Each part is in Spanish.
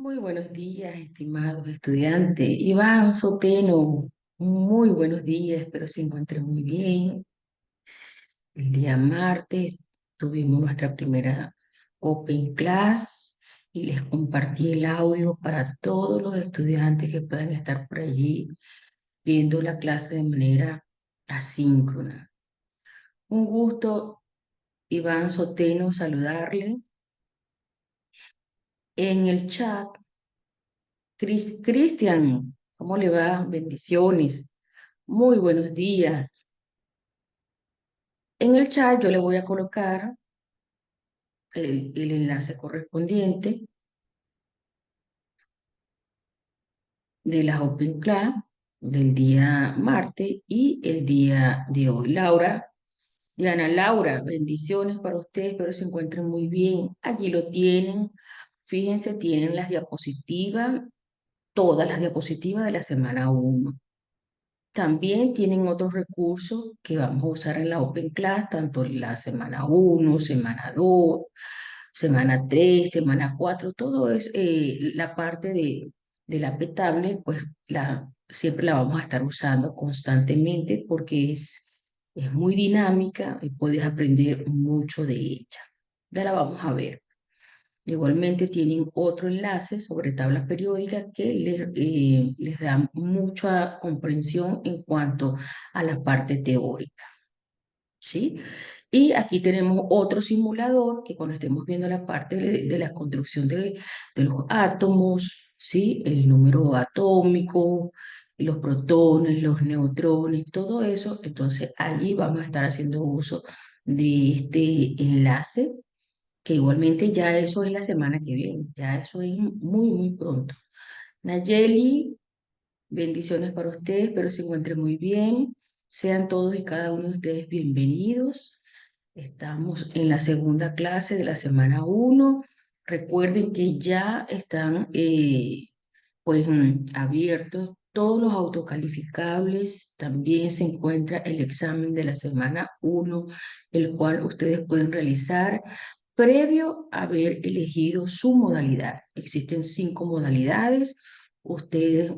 Muy buenos días, estimados estudiantes. Iván Soteno, muy buenos días, espero se encuentren muy bien. El día martes tuvimos nuestra primera Open Class y les compartí el audio para todos los estudiantes que puedan estar por allí viendo la clase de manera asíncrona. Un gusto, Iván Soteno, saludarle. En el chat, Cristian, ¿cómo le va? Bendiciones. Muy buenos días. En el chat yo le voy a colocar el enlace correspondiente de las Open Class del día martes y el día de hoy. Laura, Diana Laura, bendiciones para ustedes, espero se encuentren muy bien. Allí lo tienen. Fíjense, tienen las diapositivas, todas las diapositivas de la semana uno. También tienen otros recursos que vamos a usar en la Open Class, tanto en la semana uno, semana 2, semana 3, semana 4. Todo es la parte de la tablet, pues siempre la vamos a estar usando constantemente porque es muy dinámica y puedes aprender mucho de ella. Ya la vamos a ver. Igualmente tienen otro enlace sobre tablas periódicas que les da mucha comprensión en cuanto a la parte teórica, ¿sí? Y aquí tenemos otro simulador que cuando estemos viendo la parte de la construcción de los átomos, ¿sí? El número atómico, los protones, los neutrones, todo eso, entonces allí vamos a estar haciendo uso de este enlace que igualmente ya eso es la semana que viene, ya eso es muy, muy pronto. Nayeli, bendiciones para ustedes, espero se encuentren muy bien. Sean todos y cada uno de ustedes bienvenidos. Estamos en la segunda clase de la semana uno. Recuerden que ya están abiertos todos los autocalificables. También se encuentra el examen de la semana uno, el cual ustedes pueden realizar previo a haber elegido su modalidad. Existen 5 modalidades. Ustedes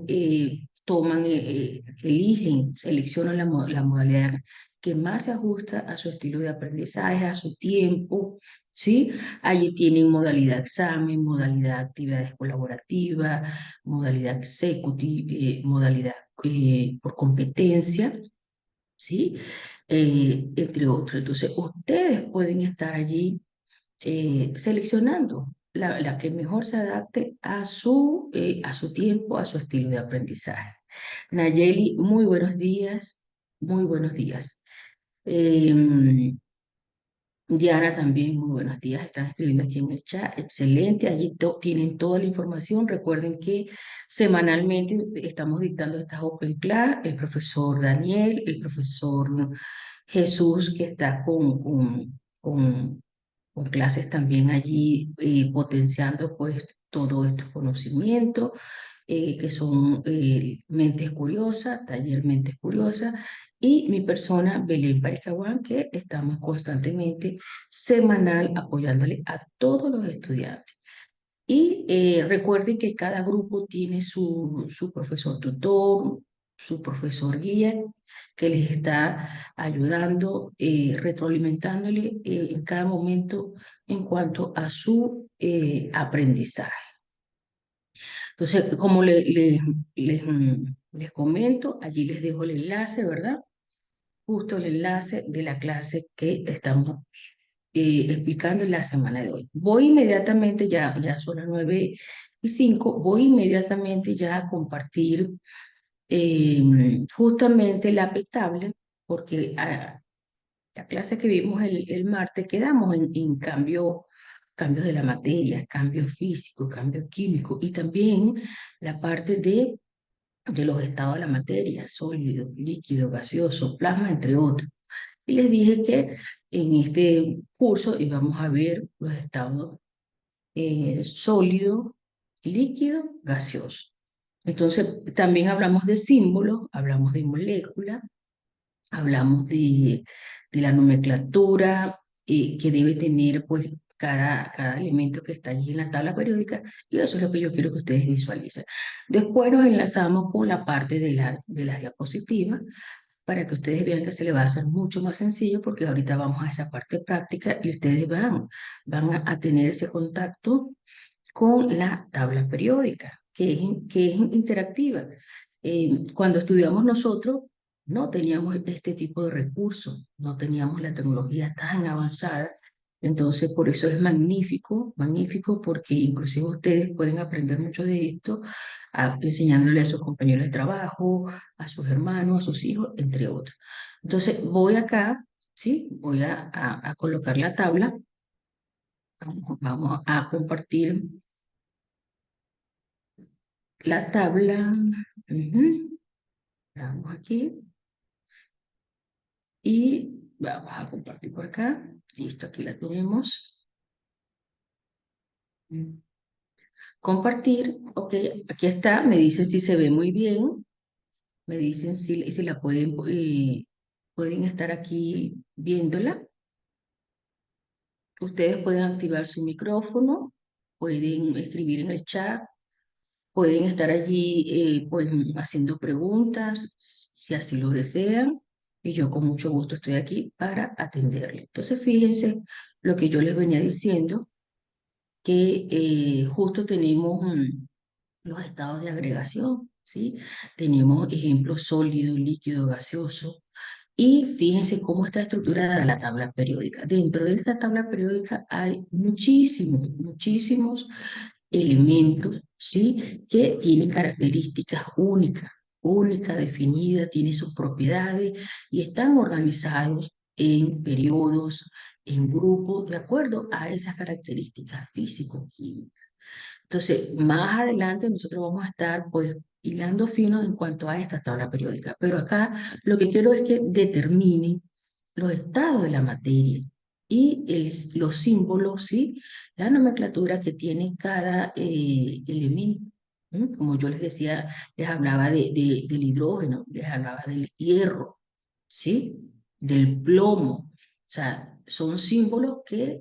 eligen, seleccionan la modalidad que más se ajusta a su estilo de aprendizaje, a su tiempo, ¿sí? Allí tienen modalidad examen, modalidad actividades colaborativas, modalidad executive, modalidad por competencia, ¿sí? Entre otros. Entonces, ustedes pueden estar allí seleccionando la que mejor se adapte a su tiempo, a su estilo de aprendizaje. Nayeli, muy buenos días, muy buenos días. Em, Diana también, muy buenos días, están escribiendo aquí en el chat, excelente, allí tienen toda la información. Recuerden que semanalmente estamos dictando estas Open Class, el profesor Daniel, el profesor Jesús, que está con clases también allí, potenciando pues todo estos conocimientos, que son Mentes Curiosas, Taller Mentes Curiosas, y mi persona, Belén Paricaguán, que estamos constantemente, semanal, apoyándole a todos los estudiantes. Y recuerden que cada grupo tiene su profesor tutor, su profesor guía, que les está ayudando, retroalimentándole en cada momento en cuanto a su aprendizaje. Entonces, como les comento, allí les dejo el enlace, ¿verdad? Justo el enlace de la clase que estamos explicando en la semana de hoy. Voy inmediatamente, ya son las 9:05, voy inmediatamente ya a compartir justamente la aplicable, porque la clase que vimos el martes quedamos en cambios de la materia, cambios físicos, cambios químicos y también la parte de los estados de la materia, sólido, líquido, gaseoso, plasma, entre otros. Y les dije que en este curso íbamos a ver los estados sólido, líquido, gaseoso. Entonces, también hablamos de símbolos, hablamos de moléculas, hablamos de la nomenclatura que debe tener, pues, cada elemento que está allí en la tabla periódica, y eso es lo que yo quiero que ustedes visualicen. Después nos enlazamos con la parte de la diapositiva para que ustedes vean que se les va a hacer mucho más sencillo, porque ahorita vamos a esa parte práctica y ustedes van a tener ese contacto con la tabla periódica, que es interactiva. Cuando estudiamos nosotros, no teníamos este tipo de recursos, no teníamos la tecnología tan avanzada. Entonces, por eso es magnífico, magnífico, porque inclusive ustedes pueden aprender mucho de esto, enseñándole a sus compañeros de trabajo, a sus hermanos, a sus hijos, entre otros. Entonces, voy acá, ¿sí? Voy a colocar la tabla. Vamos a compartir la tabla. Ujú. Vamos aquí y vamos a compartir por acá. Listo, aquí la tenemos. Mm. Compartir, ok, aquí está. Me dicen si se ve muy bien. Me dicen si la pueden estar aquí viéndola. Ustedes pueden activar su micrófono, pueden escribir en el chat, pueden estar allí pues haciendo preguntas si así lo desean, y yo con mucho gusto estoy aquí para atenderle. Entonces fíjense lo que yo les venía diciendo, que justo tenemos los estados de agregación, ¿sí? Tenemos ejemplos sólido, líquido, gaseoso. Y fíjense cómo está estructurada la tabla periódica. Dentro de esta tabla periódica hay muchísimos, muchísimos elementos, ¿sí? Que tienen características únicas, únicas, definidas, tienen sus propiedades y están organizados en periodos, en grupos, de acuerdo a esas características físico-químicas. Entonces, más adelante nosotros vamos a estar, pues, hilando fino en cuanto a esta tabla periódica. Pero acá lo que quiero es que determinen los estados de la materia y los símbolos, ¿sí? La nomenclatura que tiene cada elemento. ¿M? Como yo les decía, les hablaba del hidrógeno, les hablaba del hierro, ¿sí? Del plomo. O sea, son símbolos que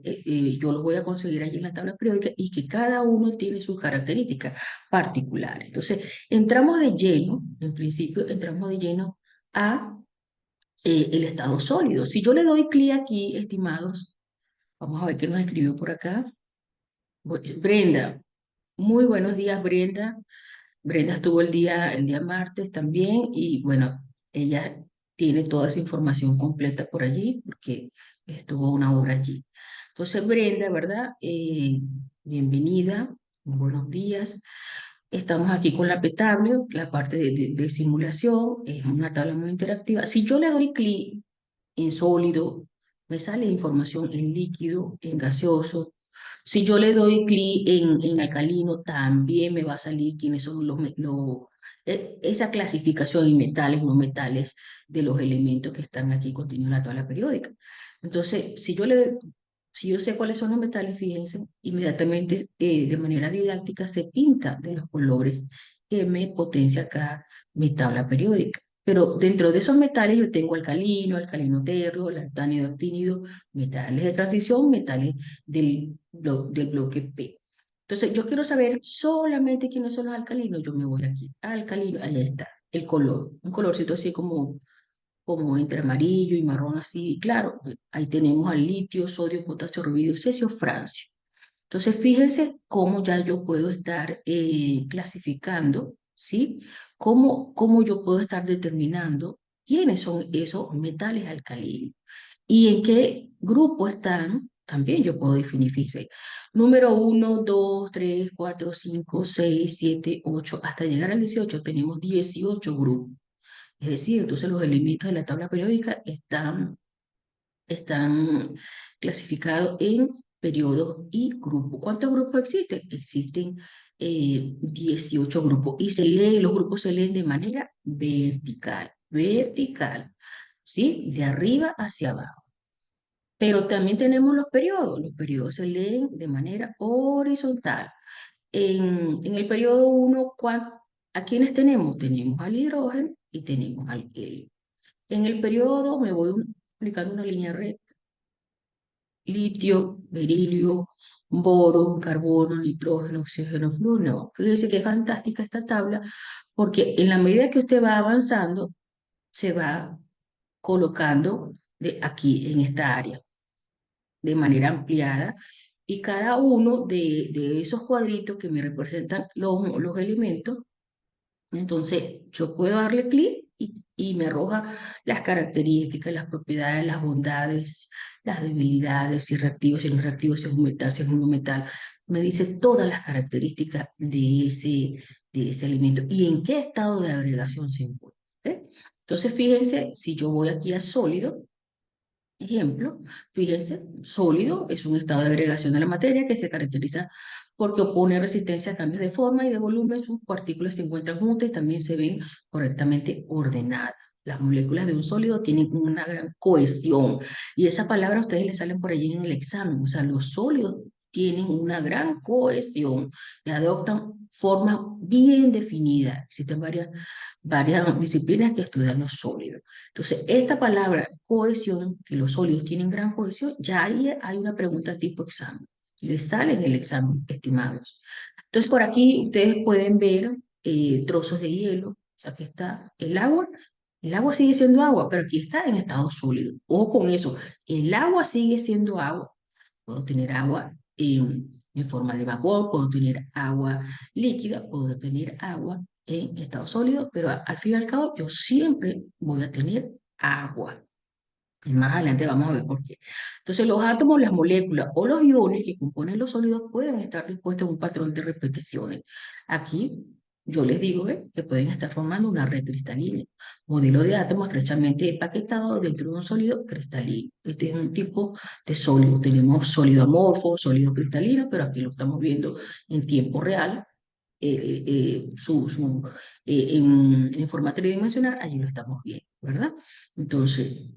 yo los voy a conseguir allí en la tabla periódica y que cada uno tiene sus características particulares. Entonces, entramos de lleno, en principio, entramos de lleno a el estado sólido. Si yo le doy clic aquí, estimados, vamos a ver qué nos escribió por acá. Brenda, muy buenos días, Brenda. Brenda estuvo el día martes también y bueno, ella tiene toda esa información completa por allí porque estuvo una hora allí. Entonces, Brenda, ¿verdad? Bienvenida, buenos días. Estamos aquí con la petable, la parte de simulación, es una tabla muy interactiva. Si yo le doy clic en sólido, me sale información en líquido, en gaseoso. Si yo le doy clic en alcalino, también me va a salir quiénes son esa clasificación en metales, no metales, de los elementos que están aquí contenidos en la tabla periódica. Entonces, si yo sé cuáles son los metales, fíjense, inmediatamente de manera didáctica se pinta de los colores que me potencia acá mi tabla periódica. Pero dentro de esos metales yo tengo alcalino, alcalino terro, lantánido, actínido, metales de transición, metales del bloque P. Entonces, yo quiero saber solamente quiénes son los alcalinos. Yo me voy aquí, alcalino, ahí está, el color, un colorcito así como entre amarillo y marrón así. Claro, ahí tenemos al litio, sodio, potasio, rubidio, cesio, francio. Entonces, fíjense cómo ya yo puedo estar clasificando, ¿sí? Cómo yo puedo estar determinando quiénes son esos metales alcalinos y en qué grupo están. También yo puedo definir, fíjense, número 1, 2, 3, 4, 5, 6, 7, 8, hasta llegar al 18 tenemos 18 grupos. Es decir, entonces los elementos de la tabla periódica están clasificados en periodos y grupos. ¿Cuántos grupos existen? Existen 18 grupos y los grupos se leen de manera vertical, vertical, ¿sí? De arriba hacia abajo. Pero también tenemos los periodos se leen de manera horizontal. En el periodo 1, ¿a quiénes tenemos? Tenemos al hidrógeno y tenemos al helio. En el periodo 2 me voy aplicando una línea recta. litio, berilio, boro, carbono, nitrógeno, oxígeno, flúor. No, fíjese qué fantástica esta tabla, porque en la medida que usted va avanzando, se va colocando de aquí en esta área de manera ampliada y cada uno de esos cuadritos que me representan los elementos, entonces yo puedo darle clic y me arroja las características, las propiedades, las bondades, las debilidades, si es reactivo, si no es reactivo, si es un metal, si es un no metal. Me dice todas las características de ese elemento y en qué estado de agregación se encuentra. ¿Ok? Entonces, fíjense, si yo voy aquí a sólido, ejemplo, fíjense, sólido es un estado de agregación de la materia que se caracteriza porque opone resistencia a cambios de forma y de volumen. Sus partículas se encuentran juntas y también se ven correctamente ordenadas. Las moléculas de un sólido tienen una gran cohesión y esa palabra a ustedes les salen por allí en el examen. O sea, los sólidos tienen una gran cohesión y adoptan formas bien definidas. Existen varias disciplinas que estudian los sólidos. Entonces, esta palabra cohesión, que los sólidos tienen gran cohesión, ya ahí hay una pregunta tipo examen. Les sale en el examen, estimados. Entonces, por aquí ustedes pueden ver trozos de hielo. O sea, que está el agua. El agua sigue siendo agua, pero aquí está en estado sólido. Ojo con eso. El agua sigue siendo agua. Puedo tener agua en forma de vapor, puedo tener agua líquida, puedo tener agua en estado sólido, pero al fin y al cabo yo siempre voy a tener agua. Y más adelante vamos a ver por qué. Entonces, los átomos, las moléculas o los iones que componen los sólidos pueden estar dispuestos en un patrón de repeticiones. Aquí yo les digo que pueden estar formando una red cristalina, modelo de átomos estrechamente empaquetados dentro de un sólido cristalino. Este es un tipo de sólido. Tenemos sólido amorfo, sólido cristalino, pero aquí lo estamos viendo en tiempo real. En forma tridimensional, allí lo estamos viendo, ¿verdad? Entonces,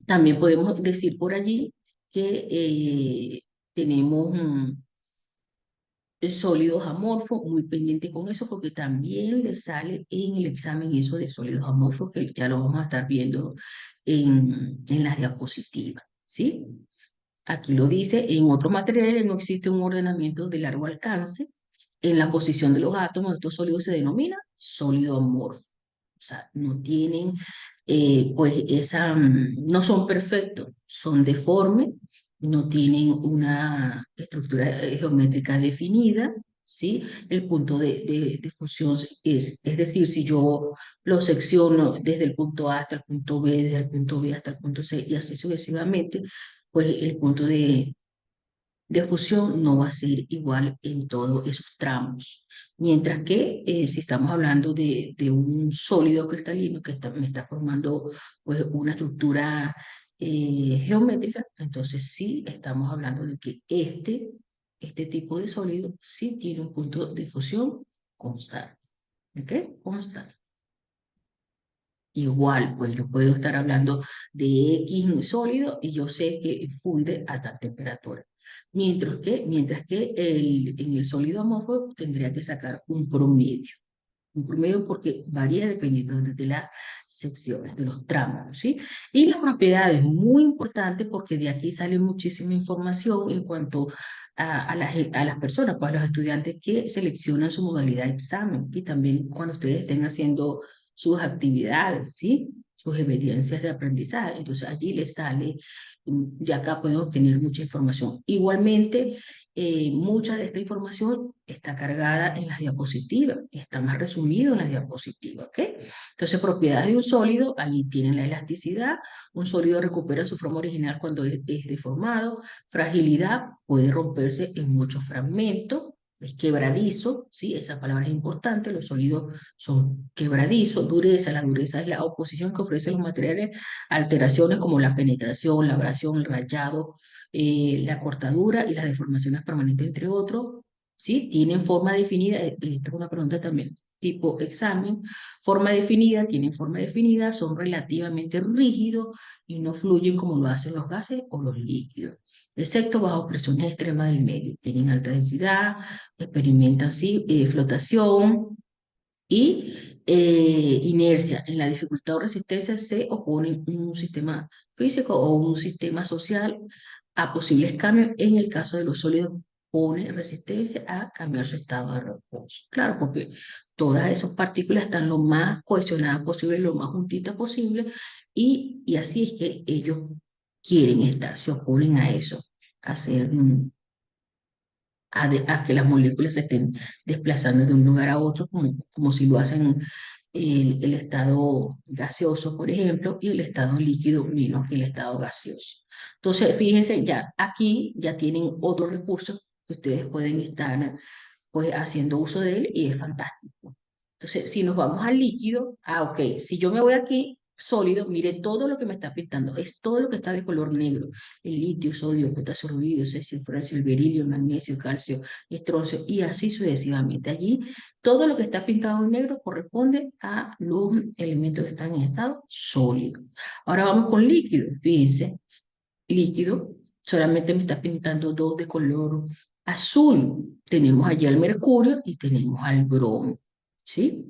también podemos decir por allí que tenemos sólidos amorfos, muy pendiente con eso, porque también le sale en el examen eso de sólidos amorfos, que ya lo vamos a estar viendo en las diapositivas, ¿sí? Aquí lo dice, en otros materiales no existe un ordenamiento de largo alcance. En la posición de los átomos, estos sólidos se denomina sólido amorfo. O sea, no tienen, pues, no son perfectos, son deformes, no tienen una estructura geométrica definida, ¿sí? El punto de fusión es decir, si yo lo secciono desde el punto A hasta el punto B, desde el punto B hasta el punto C y así sucesivamente, pues el punto de fusión no va a ser igual en todos esos tramos. Mientras que si estamos hablando de un sólido cristalino que me está formando pues, una estructura geométrica, entonces sí estamos hablando de que este tipo de sólido sí tiene un punto de fusión constante. ¿Ok? Constante. Igual, pues yo puedo estar hablando de X sólido y yo sé que funde a tal temperatura. Mientras que en el sólido amorfo tendría que sacar un promedio. Un promedio porque varía dependiendo de las secciones, de los tramos, ¿sí? Y las propiedades, muy importantes porque de aquí sale muchísima información en cuanto a las personas, pues a los estudiantes que seleccionan su modalidad de examen y también cuando ustedes estén haciendo sus actividades, ¿sí? Sus evidencias de aprendizaje. Entonces allí les sale, ya acá pueden obtener mucha información. Igualmente, mucha de esta información está cargada en las diapositivas, está más resumido en las diapositivas, ¿ok? Entonces, propiedades de un sólido, ahí tienen la elasticidad, un sólido recupera su forma original cuando es deformado, fragilidad, puede romperse en muchos fragmentos, es quebradizo, ¿sí? Esa palabra es importante, los sólidos son quebradizos, dureza, la dureza es la oposición que ofrecen los materiales, alteraciones como la penetración, la abrasión, el rayado, la cortadura y las deformaciones permanentes, entre otros, ¿sí? Tienen forma definida, esta es una pregunta también, tipo examen, forma definida, tienen forma definida, son relativamente rígidos y no fluyen como lo hacen los gases o los líquidos, excepto bajo presiones extremas del medio. Tienen alta densidad, experimentan, sí, flotación, y inercia. En la dificultad o resistencia se opone un sistema físico o un sistema social a posibles cambios. En el caso de los sólidos, pone resistencia a cambiar su estado de reposo. Claro, porque todas esas partículas están lo más cohesionadas posible, lo más juntitas posible, y así es que ellos quieren estar, se oponen a eso, a hacer, a que las moléculas se estén desplazando de un lugar a otro, como si lo hacen el estado gaseoso, por ejemplo, y el estado líquido menos que el estado gaseoso. Entonces, fíjense, ya aquí ya tienen otro recurso que ustedes pueden estar pues haciendo uso de él y es fantástico. Entonces, si nos vamos al líquido, ok, si yo me voy aquí, sólido, mire todo lo que me está pintando, es todo lo que está de color negro, el litio, sodio, potasio, rubidio, cesio, francio, el berilio, magnesio, calcio, estroncio, y así sucesivamente. Allí, todo lo que está pintado en negro corresponde a los elementos que están en estado sólido. Ahora vamos con líquido, fíjense, líquido, solamente me está pintando dos de color azul. Tenemos allí al mercurio y tenemos al bromo, ¿sí?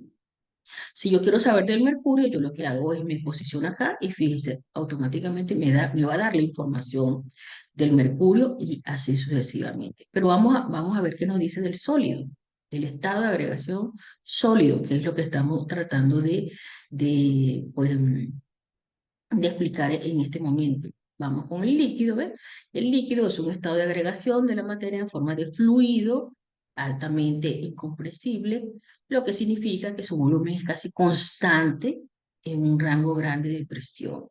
Si yo quiero saber del mercurio, yo lo que hago es me posiciono acá y fíjense, automáticamente me va a dar la información del mercurio y así sucesivamente. Pero vamos a ver qué nos dice del sólido, del estado de agregación sólido, que es lo que estamos tratando pues, de explicar en este momento. Vamos con el líquido, ¿ves? El líquido es un estado de agregación de la materia en forma de fluido altamente incompresible, lo que significa que su volumen es casi constante en un rango grande de presión.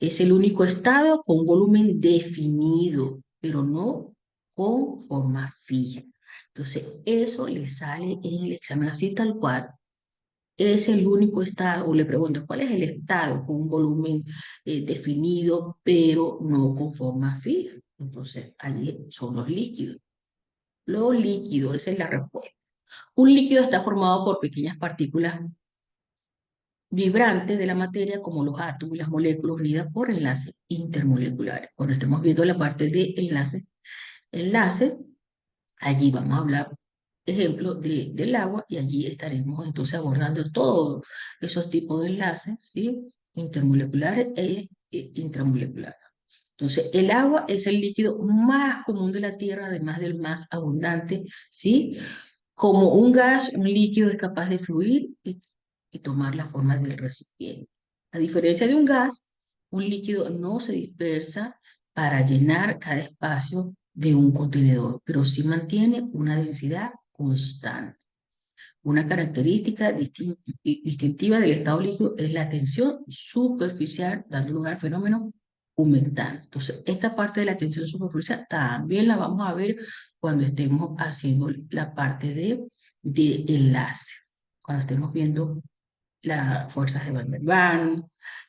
Es el único estado con un volumen definido, pero no con forma fija. Entonces, eso le sale en el examen así tal cual. Es el único estado, o le pregunto, ¿cuál es el estado con un volumen definido, pero no con forma fija? Entonces, allí son los líquidos. Los líquidos, esa es la respuesta. Un líquido está formado por pequeñas partículas vibrantes de la materia, como los átomos y las moléculas unidas por enlaces intermoleculares. Cuando estemos viendo la parte de enlace, allí vamos a hablar, ejemplo, del agua y allí estaremos entonces abordando todos esos tipos de enlaces, ¿sí? Intermoleculares e intramoleculares. Entonces, el agua es el líquido más común de la Tierra, además del más abundante, ¿sí? Como un gas, un líquido es capaz de fluir y tomar la forma del recipiente. A diferencia de un gas, un líquido no se dispersa para llenar cada espacio de un contenedor, pero sí mantiene una densidad constante. Una característica distintiva del estado líquido es la tensión superficial, dando lugar a fenómenos humectantes. Entonces, esta parte de la tensión superficial también la vamos a ver cuando estemos haciendo la parte de enlace, cuando estemos viendo las fuerzas de Van der Waals,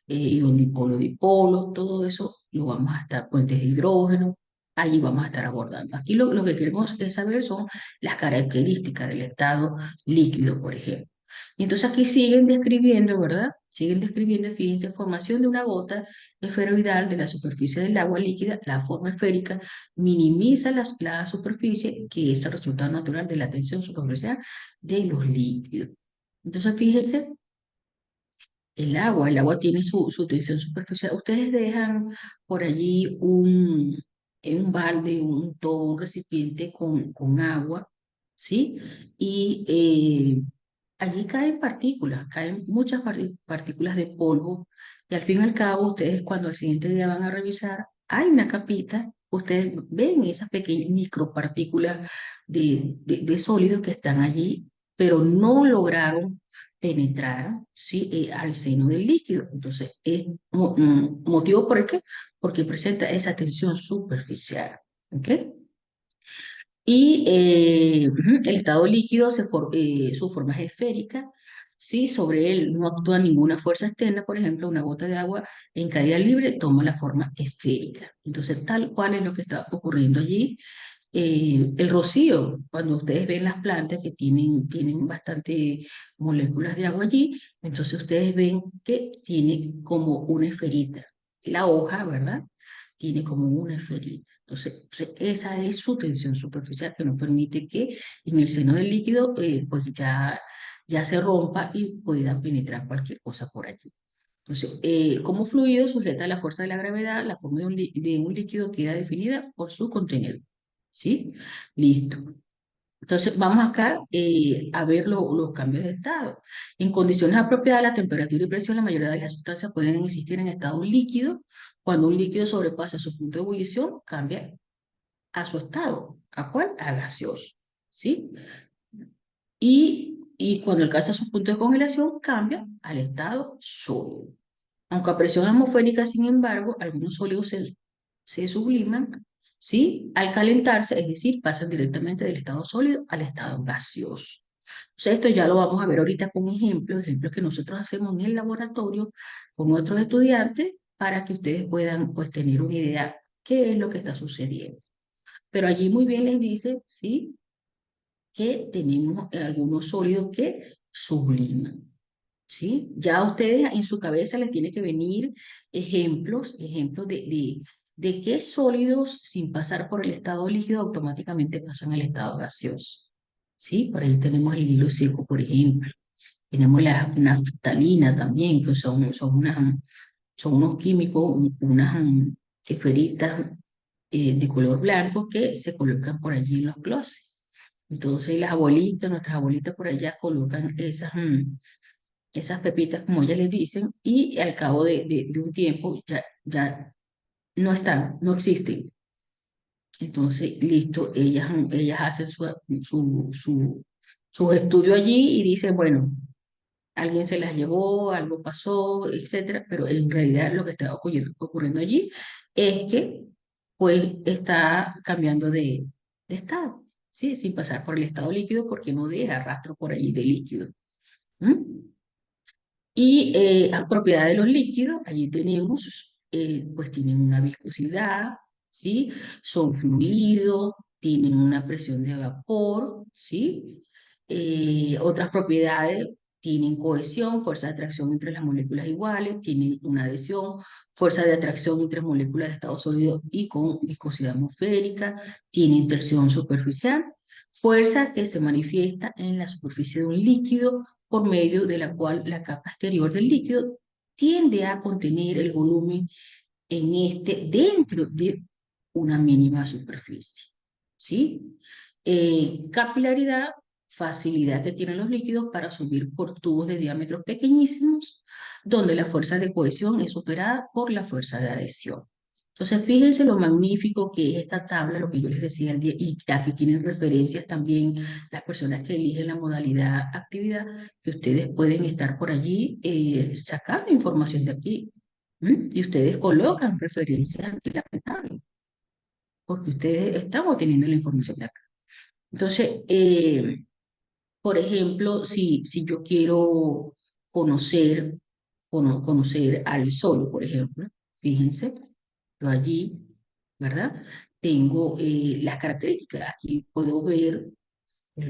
ion dipolo, dipolo, todo eso lo vamos a estar, puentes de hidrógeno, allí vamos a estar abordando. Aquí lo que queremos es saber son las características del estado líquido, por ejemplo. Y entonces aquí siguen describiendo, ¿verdad? Siguen describiendo, fíjense, formación de una gota esferoidal de la superficie del agua líquida, la forma esférica, minimiza la superficie, que es el resultado natural de la tensión superficial de los líquidos. Entonces, fíjense, el agua tiene su tensión superficial. Ustedes dejan por allí un balde, un tobo, un recipiente con agua, ¿sí? Y allí caen muchas partículas de polvo, y al fin y al cabo, ustedes cuando al siguiente día van a revisar, hay una capita, ustedes ven esas pequeñas micropartículas de sólidos que están allí, pero no lograron penetrar, ¿sí? Al seno del líquido. Entonces, es motivo por el qué, porque presenta esa tensión superficial. ¿Ok? Y el estado líquido, su forma es esférica. Si sobre él no actúa ninguna fuerza externa, por ejemplo, una gota de agua en caída libre toma la forma esférica. Entonces, tal cual es lo que está ocurriendo allí. El rocío, cuando ustedes ven las plantas que tienen bastante moléculas de agua allí, entonces ustedes ven que tiene como una esferita. La hoja, ¿verdad? Tiene como una esferita. Entonces, esa es su tensión superficial que nos permite que en el seno del líquido, pues ya se rompa y pueda penetrar cualquier cosa por allí. Entonces, como fluido sujeta a la fuerza de la gravedad, la forma de un líquido queda definida por su contenedor. ¿Sí? Listo. Entonces, vamos acá a ver los cambios de estado. En condiciones apropiadas, la temperatura y presión, la mayoría de las sustancias pueden existir en estado líquido. Cuando un líquido sobrepasa su punto de ebullición, cambia a su estado. ¿A cuál? A gaseoso. ¿Sí? Y cuando alcanza su punto de congelación, cambia al estado sólido. Aunque a presión atmosférica, sin embargo, algunos sólidos se subliman, ¿sí? Al calentarse, es decir, pasan directamente del estado sólido al estado gaseoso. O sea, esto ya lo vamos a ver ahorita con ejemplos que nosotros hacemos en el laboratorio con otros estudiantes para que ustedes puedan pues tener una idea qué es lo que está sucediendo. Pero allí muy bien les dice, ¿sí? Que tenemos algunos sólidos que subliman. ¿Sí? Ya a ustedes en su cabeza les tiene que venir ejemplos de qué sólidos sin pasar por el estado líquido automáticamente pasan al estado gaseoso. ¿Sí? Por ahí tenemos el hilo seco, por ejemplo. Tenemos la naftalina también, que son unos químicos, unas esferitas de color blanco que se colocan por allí en los closets. Entonces las abuelitas, nuestras abuelitas por allá colocan esas pepitas, como ellas les dicen, y al cabo de un tiempo ya no están, no existen. Entonces, listo, ellas hacen su estudio allí y dicen, bueno, alguien se las llevó, algo pasó, etcétera, pero en realidad lo que está ocurriendo allí es que, pues, está cambiando de estado, ¿sí? Sin pasar por el estado líquido porque no deja rastro por allí de líquido. ¿Mm? Y las propiedades de los líquidos, allí tenemos, pues tienen una viscosidad, ¿sí? Son fluidos, tienen una presión de vapor, ¿sí? Otras propiedades tienen cohesión, fuerza de atracción entre las moléculas iguales, tienen una adhesión, fuerza de atracción entre moléculas de estado sólido y con viscosidad atmosférica, tienen tensión superficial, fuerza que se manifiesta en la superficie de un líquido por medio de la cual la capa exterior del líquido tiende a contener el volumen dentro de una mínima superficie. ¿Sí? Capilaridad, facilidad que tienen los líquidos para subir por tubos de diámetros pequeñísimos, donde la fuerza de cohesión es superada por la fuerza de adhesión. Entonces, fíjense lo magnífico que es esta tabla, lo que yo les decía el día, y aquí tienen referencias también las personas que eligen la modalidad actividad, que ustedes pueden estar por allí sacando información de aquí. Y ustedes colocan referencias en la pantalla, porque ustedes están obteniendo la información de acá. Entonces, por ejemplo, si yo quiero conocer, conocer al Sol, por ejemplo, fíjense, yo allí, ¿verdad? Tengo las características. Aquí puedo ver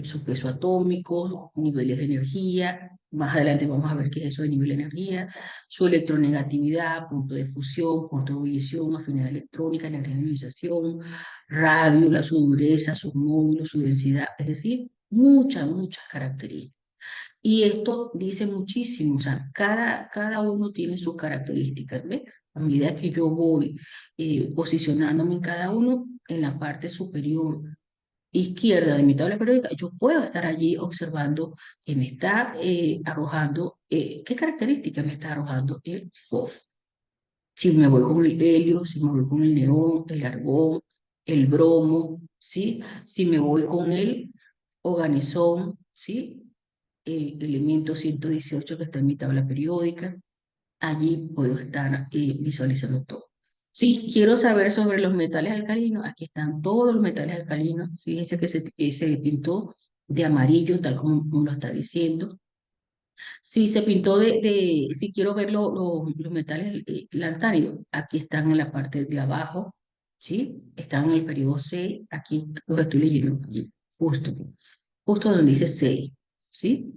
su peso atómico, niveles de energía. Más adelante vamos a ver qué es eso de nivel de energía, su electronegatividad, punto de fusión, punto de ebullición, afinidad electrónica, energía de ionización, radio, su dureza, sus módulos, su densidad, es decir, muchas características. Y esto dice muchísimo, o sea, cada uno tiene sus características, ¿ves? A medida que yo voy posicionándome en cada uno, en la parte superior izquierda de mi tabla periódica, yo puedo estar allí observando que me está arrojando, qué características me está arrojando el FOF. Si me voy con el helio, si me voy con el neón, el argón, el bromo, ¿sí? Si me voy con el organezón, ¿sí? El elemento 118 que está en mi tabla periódica, allí puedo estar visualizando todo. Si quiero saber sobre los metales alcalinos, aquí están todos los metales alcalinos. Fíjense que se pintó de amarillo, tal como lo está diciendo. Si se pintó si quiero ver los metales lantánidos, aquí están en la parte de abajo, ¿sí? Están en el periodo C, aquí los estoy leyendo, aquí, justo donde dice C, ¿sí?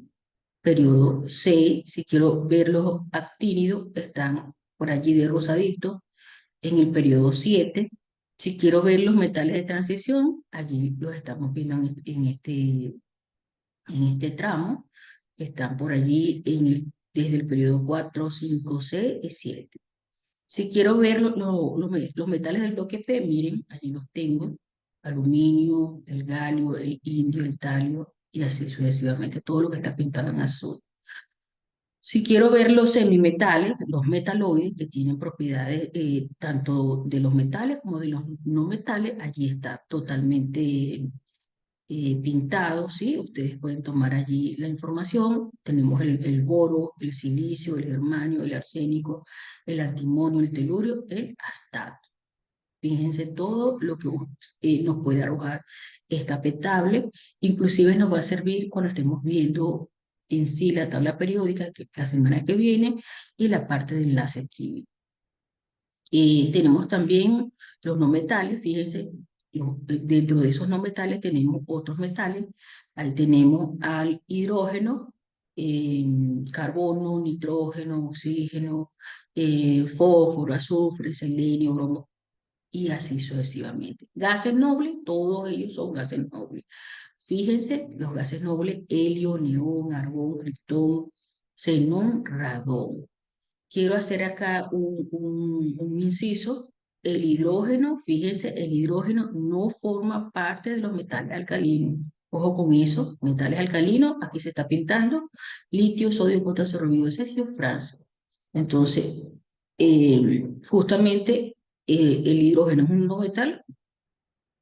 Periodo C, si quiero ver los actínidos, están por allí de rosadito, en el periodo 7. Si quiero ver los metales de transición, allí los estamos viendo en este tramo, están por allí desde el periodo 4, 5, 6 y 7. Si quiero ver los metales del bloque P, miren, allí los tengo. Aluminio, el galio, el indio, el talio y así sucesivamente, todo lo que está pintado en azul. Si quiero ver los semimetales, los metaloides que tienen propiedades tanto de los metales como de los no metales, allí está totalmente pintado, ¿sí? Ustedes pueden tomar allí la información. Tenemos el boro, el silicio, el germanio, el arsénico, el antimonio, el telurio, el astato. Fíjense todo lo que nos puede arrojar esta petable. Inclusive nos va a servir cuando estemos viendo en sí la tabla periódica que la semana que viene y la parte de enlace químico. Tenemos también los no metales, fíjense, dentro de esos no metales tenemos otros metales. Ahí tenemos al hidrógeno, carbono, nitrógeno, oxígeno, fósforo, azufre, selenio, bromo, y así sucesivamente. Gases nobles, todos ellos son gases nobles. Fíjense, los gases nobles, helio, neón, argón, criptón, xenón, radón. Quiero hacer acá un inciso. El hidrógeno, fíjense, el hidrógeno no forma parte de los metales alcalinos. Ojo con eso, metales alcalinos, aquí se está pintando, litio, sodio, potasio, rubidio, cesio, francio. Entonces, justamente el hidrógeno es un no metal,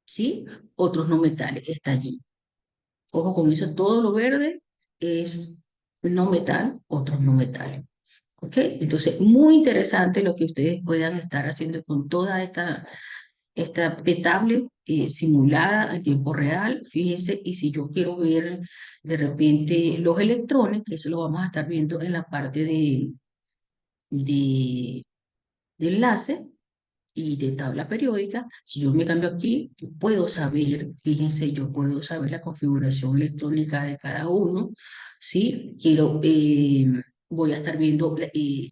¿sí? Otros no metales, está allí. Ojo con eso, todo lo verde es no metal, otros no metales. ¿Ok? Entonces, muy interesante lo que ustedes puedan estar haciendo con toda esta petable simulada en tiempo real. Fíjense, y si yo quiero ver de repente los electrones, que eso lo vamos a estar viendo en la parte de, de enlace y de tabla periódica, si yo me cambio aquí, yo puedo saber, fíjense, yo puedo saber la configuración electrónica de cada uno, ¿sí? Voy a estar viendo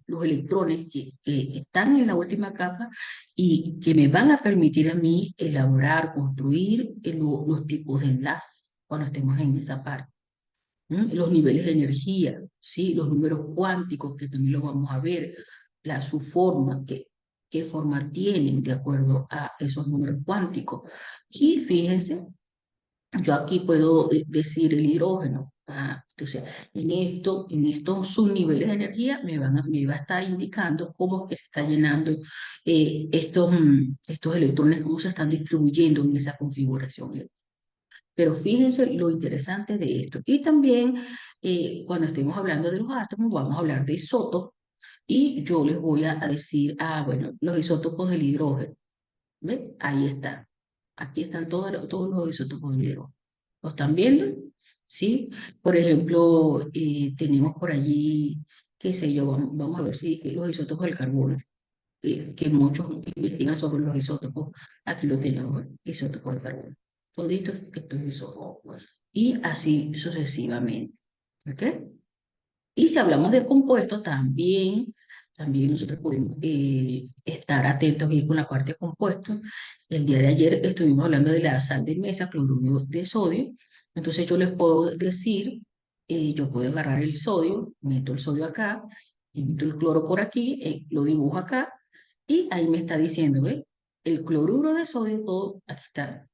los electrones que están en la última capa y que me van a permitir a mí elaborar, construir los tipos de enlace cuando estemos en esa parte. Los niveles de energía, ¿sí? Los números cuánticos, que también los vamos a ver, su forma, qué forma tienen de acuerdo a esos números cuánticos. Y fíjense, yo aquí puedo decir el hidrógeno. Entonces, en estos subniveles de energía me va a estar indicando cómo es que se está llenando estos electrones, cómo se están distribuyendo en esa configuración. Pero fíjense lo interesante de esto. Y también, cuando estemos hablando de los átomos, vamos a hablar de isótopos. Y yo les voy a decir, bueno, los isótopos del hidrógeno. ¿Ven? Ahí están. Aquí están todos los isótopos del hidrógeno. ¿Lo están viendo? ¿Sí? Por ejemplo, tenemos por allí, qué sé yo, vamos a ver si los isótopos del carbono, que muchos investigan sobre los isótopos. Aquí lo tenemos, isótopos de carbono. Toditos estos isótopos. Y así sucesivamente. ¿Ok? Y si hablamos de compuestos, también nosotros podemos estar atentos aquí con la parte de compuestos. El día de ayer estuvimos hablando de la sal de mesa, cloruro de sodio. Entonces yo les puedo decir, yo puedo agarrar el sodio, meto el sodio acá, y meto el cloro por aquí, lo dibujo acá, y ahí me está diciendo, ¿ve? El cloruro de sodio, todo, aquí está,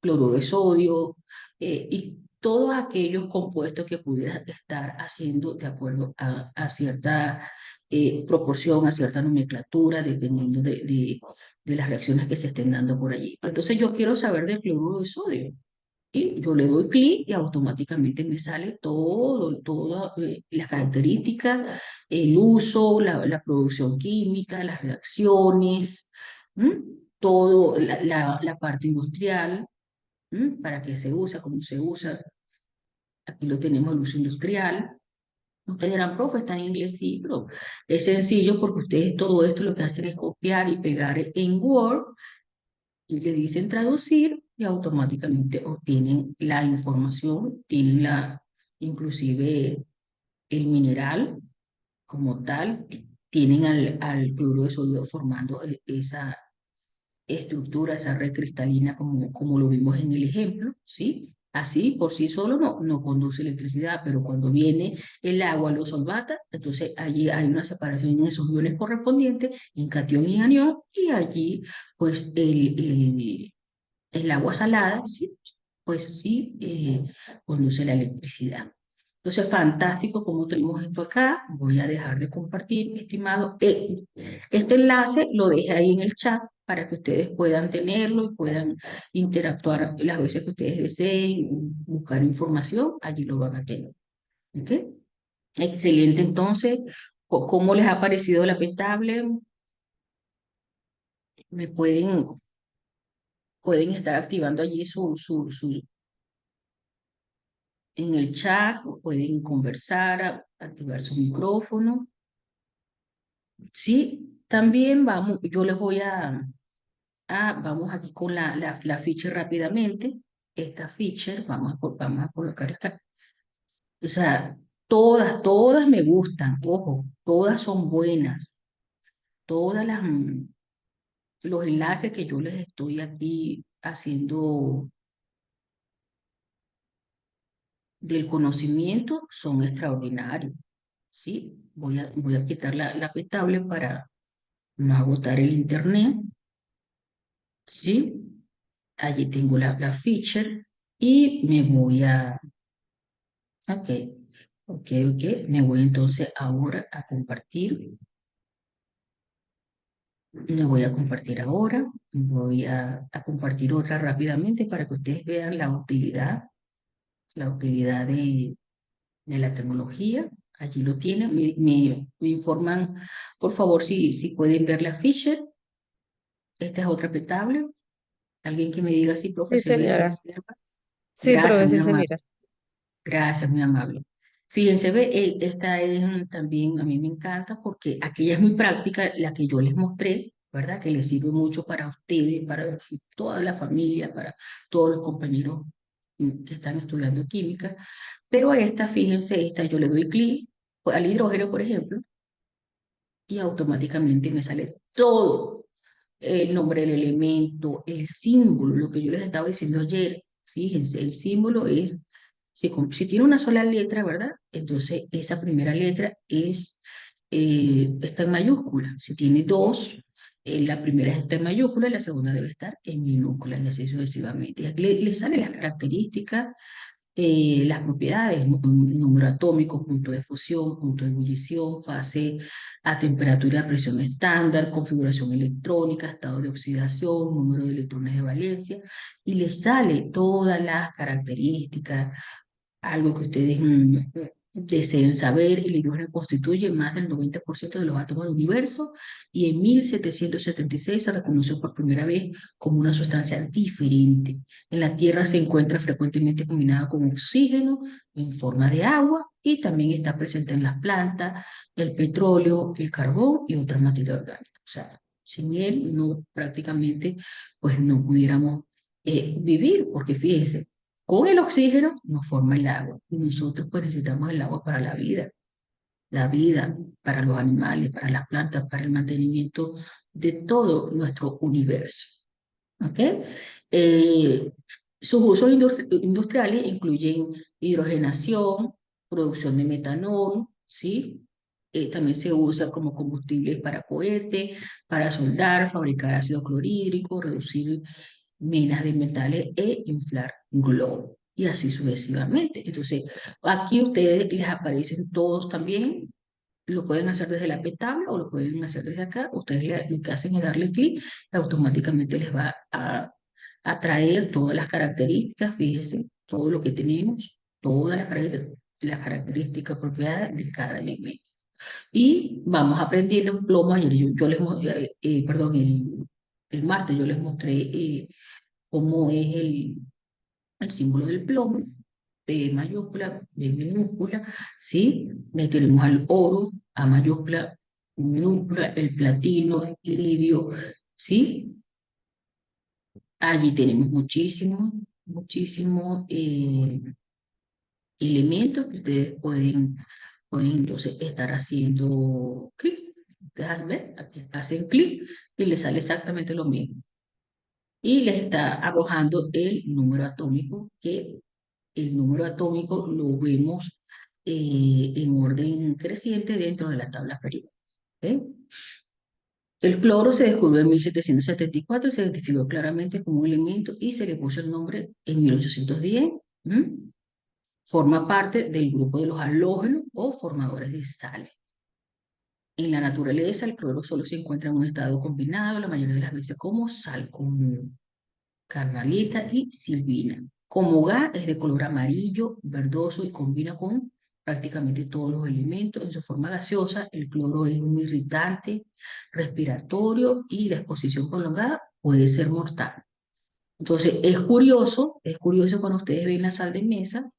cloruro de sodio, y todos aquellos compuestos que pudieras estar haciendo de acuerdo a cierta proporción, a cierta nomenclatura, dependiendo de las reacciones que se estén dando por allí. Entonces yo quiero saber del cloruro de sodio. Y yo le doy clic y automáticamente me sale todas las características, el uso, la producción química, las reacciones, ¿m? Todo, la parte industrial, para qué se usa, cómo se usa. Aquí lo tenemos el uso industrial. Ustedes dirán, profe, está en inglés, sí, pero es sencillo porque ustedes todo esto lo que hacen es copiar y pegar en Word y le dicen traducir y automáticamente obtienen la información, tienen inclusive el mineral como tal, tienen al cloruro de sodio formando esa estructura, esa red cristalina como lo vimos en el ejemplo, ¿sí? Así por sí solo no conduce electricidad, pero cuando viene el agua lo solvata, entonces allí hay una separación en esos iones correspondientes, en catión y anión, y allí pues el agua salada, ¿sí? Pues sí, conduce la electricidad. Entonces, fantástico como tenemos esto acá. Voy a dejar de compartir, estimado. Este enlace lo dejé ahí en el chat para que ustedes puedan tenerlo y puedan interactuar las veces que ustedes deseen, buscar información, allí lo van a tener. ¿Ok? Excelente, entonces, ¿cómo les ha parecido la tablet? Me pueden estar activando allí en el chat, pueden conversar, activar su micrófono. Sí, también vamos, yo les voy vamos aquí con la feature rápidamente. Esta feature, vamos a colocar acá. O sea, todas me gustan, ojo, todas son buenas. Todas los enlaces que yo les estoy aquí haciendo del conocimiento son extraordinarios. ¿Sí? Voy a quitar la petable para no agotar el internet. ¿Sí? Allí tengo la feature y ok, ok, me voy entonces ahora a compartir. Me voy a compartir ahora. Voy a compartir otra rápidamente para que ustedes vean la utilidad de la tecnología. Allí lo tienen. Me informan, por favor, si pueden ver la feature. Esta es otra petable. Alguien que me diga si, profe, Sí, se ve, se señora. observa. Sí, Gracias, profe, muy sí se amable. mira. Gracias, muy amable. Fíjense, ve, esta es también, a mí me encanta porque aquella es muy práctica, la que yo les mostré, ¿verdad? Que les sirve mucho para ustedes, para toda la familia, para todos los compañeros que están estudiando química. Pero esta, fíjense, esta yo le doy clic al hidrógeno, por ejemplo, y automáticamente me sale todo el nombre del elemento, el símbolo, lo que yo les estaba diciendo ayer. Fíjense, el símbolo es, si tiene una sola letra, ¿verdad? Entonces esa primera letra está en mayúscula. Si tiene dos, la primera está en mayúscula y la segunda debe estar en minúscula, y así sucesivamente. Y aquí le salen las características, las propiedades, número atómico, punto de fusión, punto de ebullición, fase a temperatura, presión estándar, configuración electrónica, estado de oxidación, número de electrones de valencia, y les sale todas las características, algo que ustedes deseen saber. El hidrógeno constituye más del 90% de los átomos del universo y en 1776 se reconoció por primera vez como una sustancia diferente. En la Tierra se encuentra frecuentemente combinada con oxígeno en forma de agua y también está presente en las plantas, el petróleo, el carbón y otra materia orgánica. O sea, sin él no prácticamente pues no pudiéramos vivir, porque fíjense, con el oxígeno nos forma el agua y nosotros pues necesitamos el agua para la vida, para los animales, para las plantas, para el mantenimiento de todo nuestro universo. ¿Ok? Eh, Sus usos industriales incluyen hidrogenación, producción de metanol, ¿sí? También se usa como combustible para cohetes, para soldar, fabricar ácido clorhídrico, reducir minas de metales e inflar globos. Y así sucesivamente. Entonces, aquí ustedes les aparecen todos también. Lo pueden hacer desde la tabla o lo pueden hacer desde acá. Ustedes lo que hacen es darle clic y automáticamente les va a traer todas las características. Fíjense, todo lo que tenemos, todas las características propiedades de cada elemento. Y vamos aprendiendo un plomo. Ayer yo perdón, el martes yo les mostré cómo es el símbolo del plomo, P mayúscula, B minúscula, ¿sí? Le tenemos al oro, A mayúscula, minúscula, el platino, el iridio, ¿sí? Allí tenemos muchísimos elementos que ustedes pueden entonces estar haciendo clic. Dejas ver, aquí hacen clic y les sale exactamente lo mismo. Y les está arrojando el número atómico que el número atómico lo vemos en orden creciente dentro de la tabla periódica. ¿Ok? El cloro se descubrió en 1774, se identificó claramente como un elemento y se le puso el nombre en 1810. ¿Mm? Forma parte del grupo de los halógenos o formadores de sales. En la naturaleza, el cloro solo se encuentra en un estado combinado, la mayoría de las veces como sal común, carnalita y silvina. Como gas es de color amarillo, verdoso y combina con prácticamente todos los elementos. En su forma gaseosa, el cloro es un irritante respiratorio y la exposición prolongada puede ser mortal. Entonces, es curioso cuando ustedes ven la sal de mesa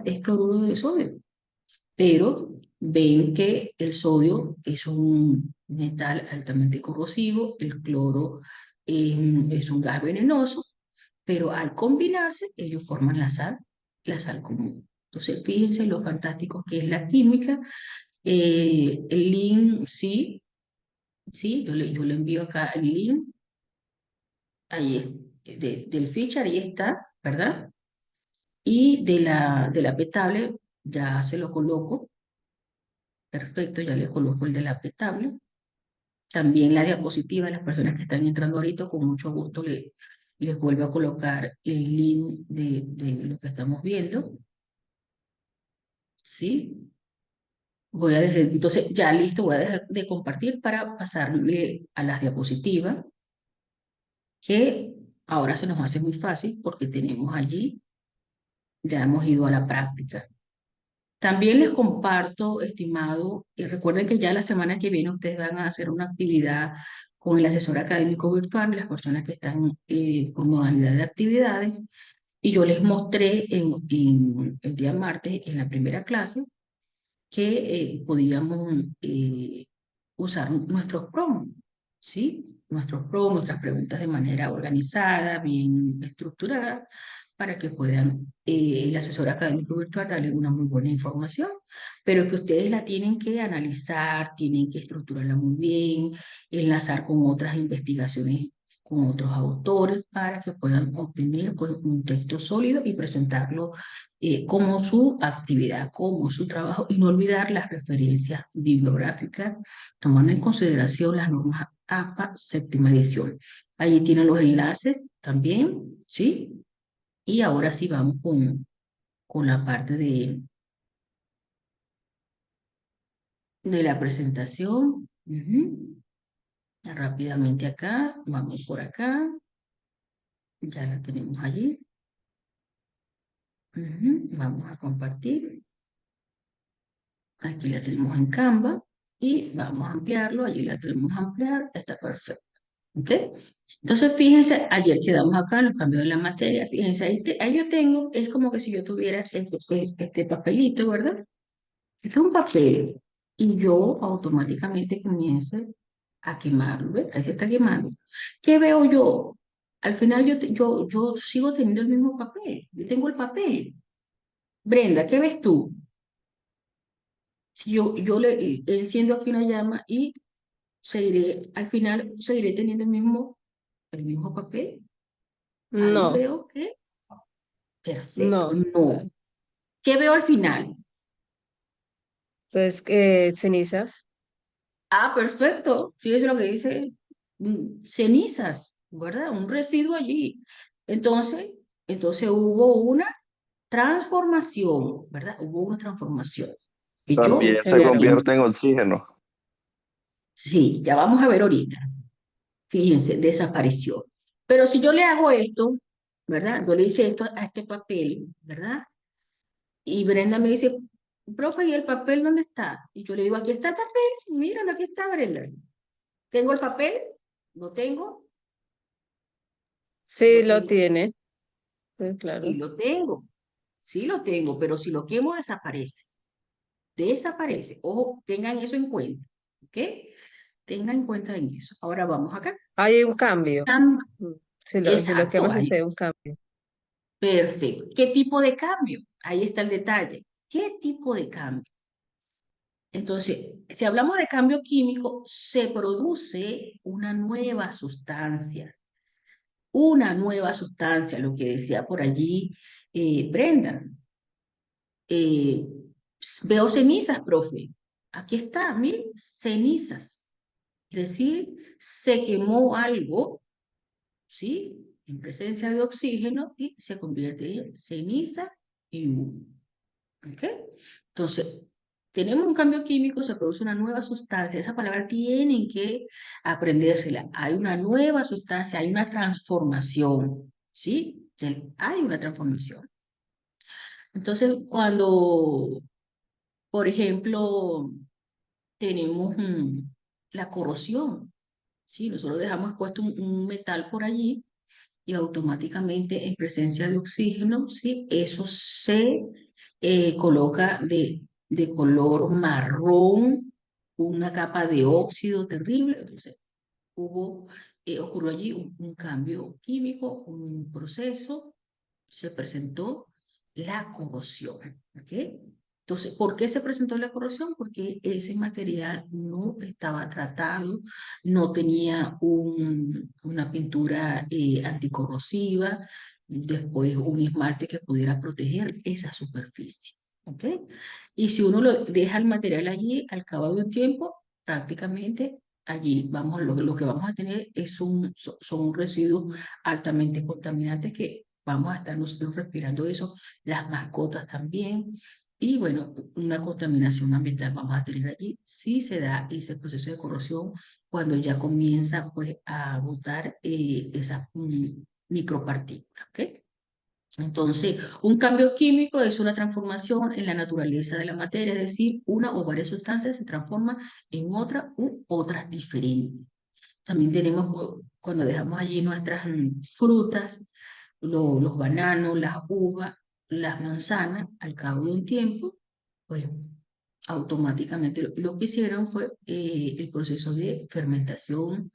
es cloruro de sodio, pero ven que el sodio es un metal altamente corrosivo, el cloro es un gas venenoso, pero al combinarse ellos forman la sal común. Entonces, fíjense lo fantástico que es la química. El link, sí, sí, yo le envío acá el link, ahí, del feature, ahí está, ¿verdad? Y de la petable ya se lo coloco. Perfecto, ya le coloco el de la petable. También la diapositiva, las personas que están entrando ahorita, con mucho gusto les vuelvo a colocar el link de lo que estamos viendo. ¿Sí? Voy a dejar, entonces ya listo, voy a dejar de compartir para pasarle a las diapositivas, que ahora se nos hace muy fácil porque tenemos allí, ya hemos ido a la práctica. También les comparto, estimado, y recuerden que ya la semana que viene ustedes van a hacer una actividad con el asesor académico virtual, las personas que están con modalidad de actividades, y yo les mostré en el día martes, en la primera clase, que podíamos usar nuestros prompts, ¿sí? Nuestros prompts, nuestras preguntas de manera organizada, bien estructurada, para que puedan el asesor académico virtual darle una muy buena información, pero que ustedes la tienen que analizar, tienen que estructurarla muy bien, enlazar con otras investigaciones, con otros autores, para que puedan obtener pues, un texto sólido y presentarlo como su actividad, como su trabajo, y no olvidar las referencias bibliográficas, tomando en consideración las normas APA séptima edición. Allí tienen los enlaces también, ¿sí? Y ahora sí vamos con la parte de la presentación. Ujú. Rápidamente acá, vamos por acá, ya la tenemos allí. Ujú. Vamos a compartir. Aquí la tenemos en Canva y vamos a ampliarlo. Allí la tenemos a ampliar. Está perfecto. ¿Ok? Entonces, fíjense, ayer quedamos acá en los cambios de la materia. Fíjense, ahí yo tengo, es como que si yo tuviera este papelito, ¿verdad? Este es un papel y yo automáticamente comienzo a quemarlo. ¿Ves? Ahí se está quemando. ¿Qué veo yo? Al final yo sigo teniendo el mismo papel. Yo tengo el papel. Brenda, ¿qué ves tú? Si yo le enciendo aquí una llama y al final seguiré teniendo el mismo papel. Ahí No, veo que, perfecto, no. no. ¿Qué veo al final? Pues cenizas. Ah, perfecto. Fíjese lo que dice cenizas, ¿verdad? Un residuo allí. Entonces, entonces hubo una transformación, ¿verdad? Hubo una transformación. Y yo Sí, También se se ve. convierte en oxígeno. sí, ya vamos a ver ahorita. Fíjense, desapareció. Pero si yo le hago esto, ¿verdad? Yo le hice esto a este papel, ¿verdad? Y Brenda me dice, profe, ¿y el papel dónde está? Y yo le digo, aquí está el papel, míralo, aquí está, Brenda. ¿Tengo el papel? ¿Lo tengo? Sí, Lo lo tengo. tiene. Sí, Y claro. lo tengo. Sí lo tengo, pero si lo quemo desaparece. Sí. Desaparece. Ojo, tengan eso en cuenta. ¿Ok? Tengan en cuenta en eso. Ahora vamos acá. Hay un cambio. Cam- Mm. Si lo Exacto, quemas, ahí. sucede un cambio. Perfecto. ¿Qué tipo de cambio? Ahí está el detalle. ¿Qué tipo de cambio? Entonces, si hablamos de cambio químico, se produce una nueva sustancia, lo que decía por allí Brenda, eh, veo cenizas, profe. Aquí está, miren, cenizas. Es decir, se quemó algo, ¿sí? En presencia de oxígeno y se convierte en ceniza y humo. ¿Ok? Entonces, tenemos un cambio químico, se produce una nueva sustancia. Esa palabra tienen que aprendérsela. Hay una nueva sustancia, hay una transformación, ¿sí? Hay una transformación. Entonces, cuando, por ejemplo, tenemos la corrosión, ¿sí? Nosotros dejamos puesto un metal por allí y automáticamente en presencia de oxígeno, ¿sí? Eso se coloca de color marrón, una capa de óxido terrible. Entonces, ocurrió allí un cambio químico, un proceso, se presentó la corrosión. ¿Ok? Entonces, ¿por qué se presentó la corrosión? Porque ese material no estaba tratado, no tenía una pintura anticorrosiva, después un esmalte que pudiera proteger esa superficie. ¿Ok? Y si uno lo deja el material allí, al cabo de un tiempo, prácticamente allí lo que vamos a tener son residuos altamente contaminantes que vamos a estar nosotros respirando eso, las mascotas también, y bueno, una contaminación ambiental vamos a tener allí. Sí se da ese proceso de corrosión cuando ya comienza pues a botar esas micropartículas, ¿ok? Entonces, un cambio químico es una transformación en la naturaleza de la materia, es decir, una o varias sustancias se transforman en otra u otras diferentes. También tenemos, cuando dejamos allí nuestras frutas, los bananos, las uvas, las manzanas, al cabo de un tiempo, pues automáticamente lo que hicieron fue el proceso de fermentación,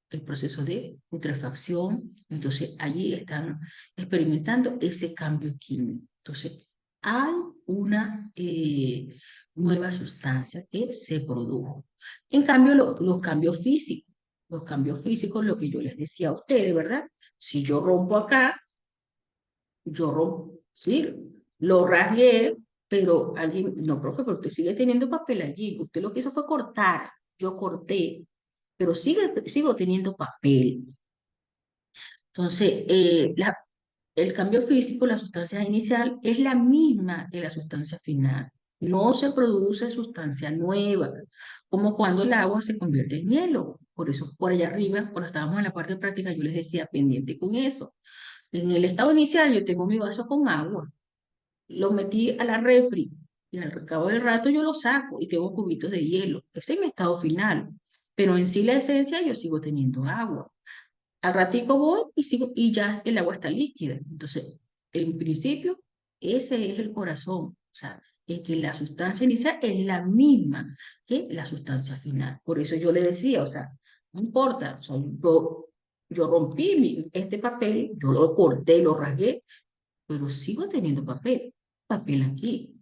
el proceso de putrefacción. Entonces allí están experimentando ese cambio químico. Entonces hay una nueva sustancia que se produjo. En cambio, los cambios físicos, lo que yo les decía a ustedes, ¿verdad? Si yo rompo acá, yo rompo, sí, lo rasgué, pero alguien, no, profe, pero usted sigue teniendo papel allí. Usted lo que hizo fue cortar, yo corté, pero sigo teniendo papel. Entonces, el cambio físico, la sustancia inicial, es la misma que la sustancia final. No se produce sustancia nueva, como cuando el agua se convierte en hielo. Por eso, por allá arriba, cuando estábamos en la parte práctica, yo les decía, pendiente con eso. En el estado inicial, yo tengo mi vaso con agua, lo metí a la refri, y al cabo del rato yo lo saco y tengo cubitos de hielo. Ese es mi estado final. Pero en sí la esencia, yo sigo teniendo agua. Al ratico voy y ya el agua está líquida. Entonces, en principio, ese es el corazón. O sea, es que la sustancia inicial es la misma que la sustancia final. Por eso yo le decía, o sea, no importa, o sea, yo rompí este papel, yo lo corté, lo rasgué, pero sigo teniendo papel aquí.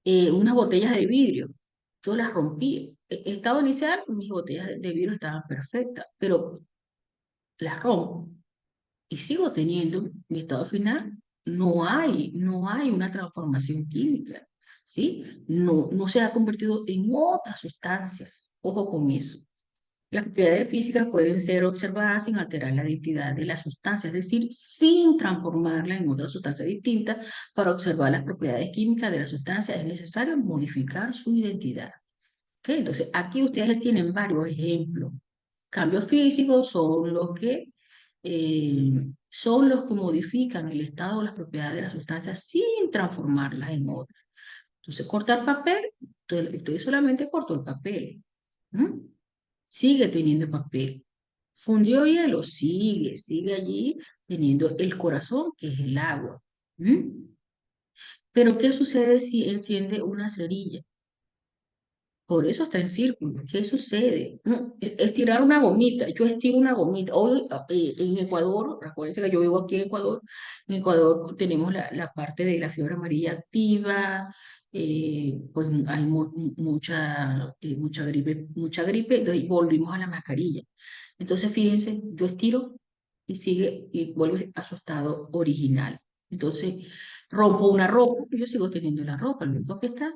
Unas botellas de vidrio, yo las rompí. Estado inicial, mis botellas de vidrio estaban perfectas, pero las rompo y sigo teniendo mi estado final. No hay una transformación química, ¿sí? No se ha convertido en otras sustancias. Ojo con eso. Las propiedades físicas pueden ser observadas sin alterar la identidad de la sustancia, es decir, sin transformarla en otra sustancia distinta. Para observar las propiedades químicas de la sustancia es necesario modificar su identidad. ¿Ok? Entonces, aquí ustedes tienen varios ejemplos. Cambios físicos son los que modifican el estado o las propiedades de las sustancias sin transformarlas en otras. Entonces, cortar papel, usted solamente cortó el papel. ¿Mm? Sigue teniendo papel. Fundió hielo, sigue allí teniendo el corazón, que es el agua. ¿Mm? Pero, ¿qué sucede si enciende una cerilla? Por eso está en círculo. ¿Qué sucede? No, estirar una gomita. Yo estiro una gomita. Hoy en Ecuador, recuérdense que yo vivo aquí en Ecuador tenemos la parte de la fiebre amarilla activa, pues hay mucha gripe, entonces volvimos a la mascarilla. Entonces, fíjense, yo estiro y sigue y vuelve a su estado original. Entonces, rompo una roca, yo sigo teniendo la roca, lo único que está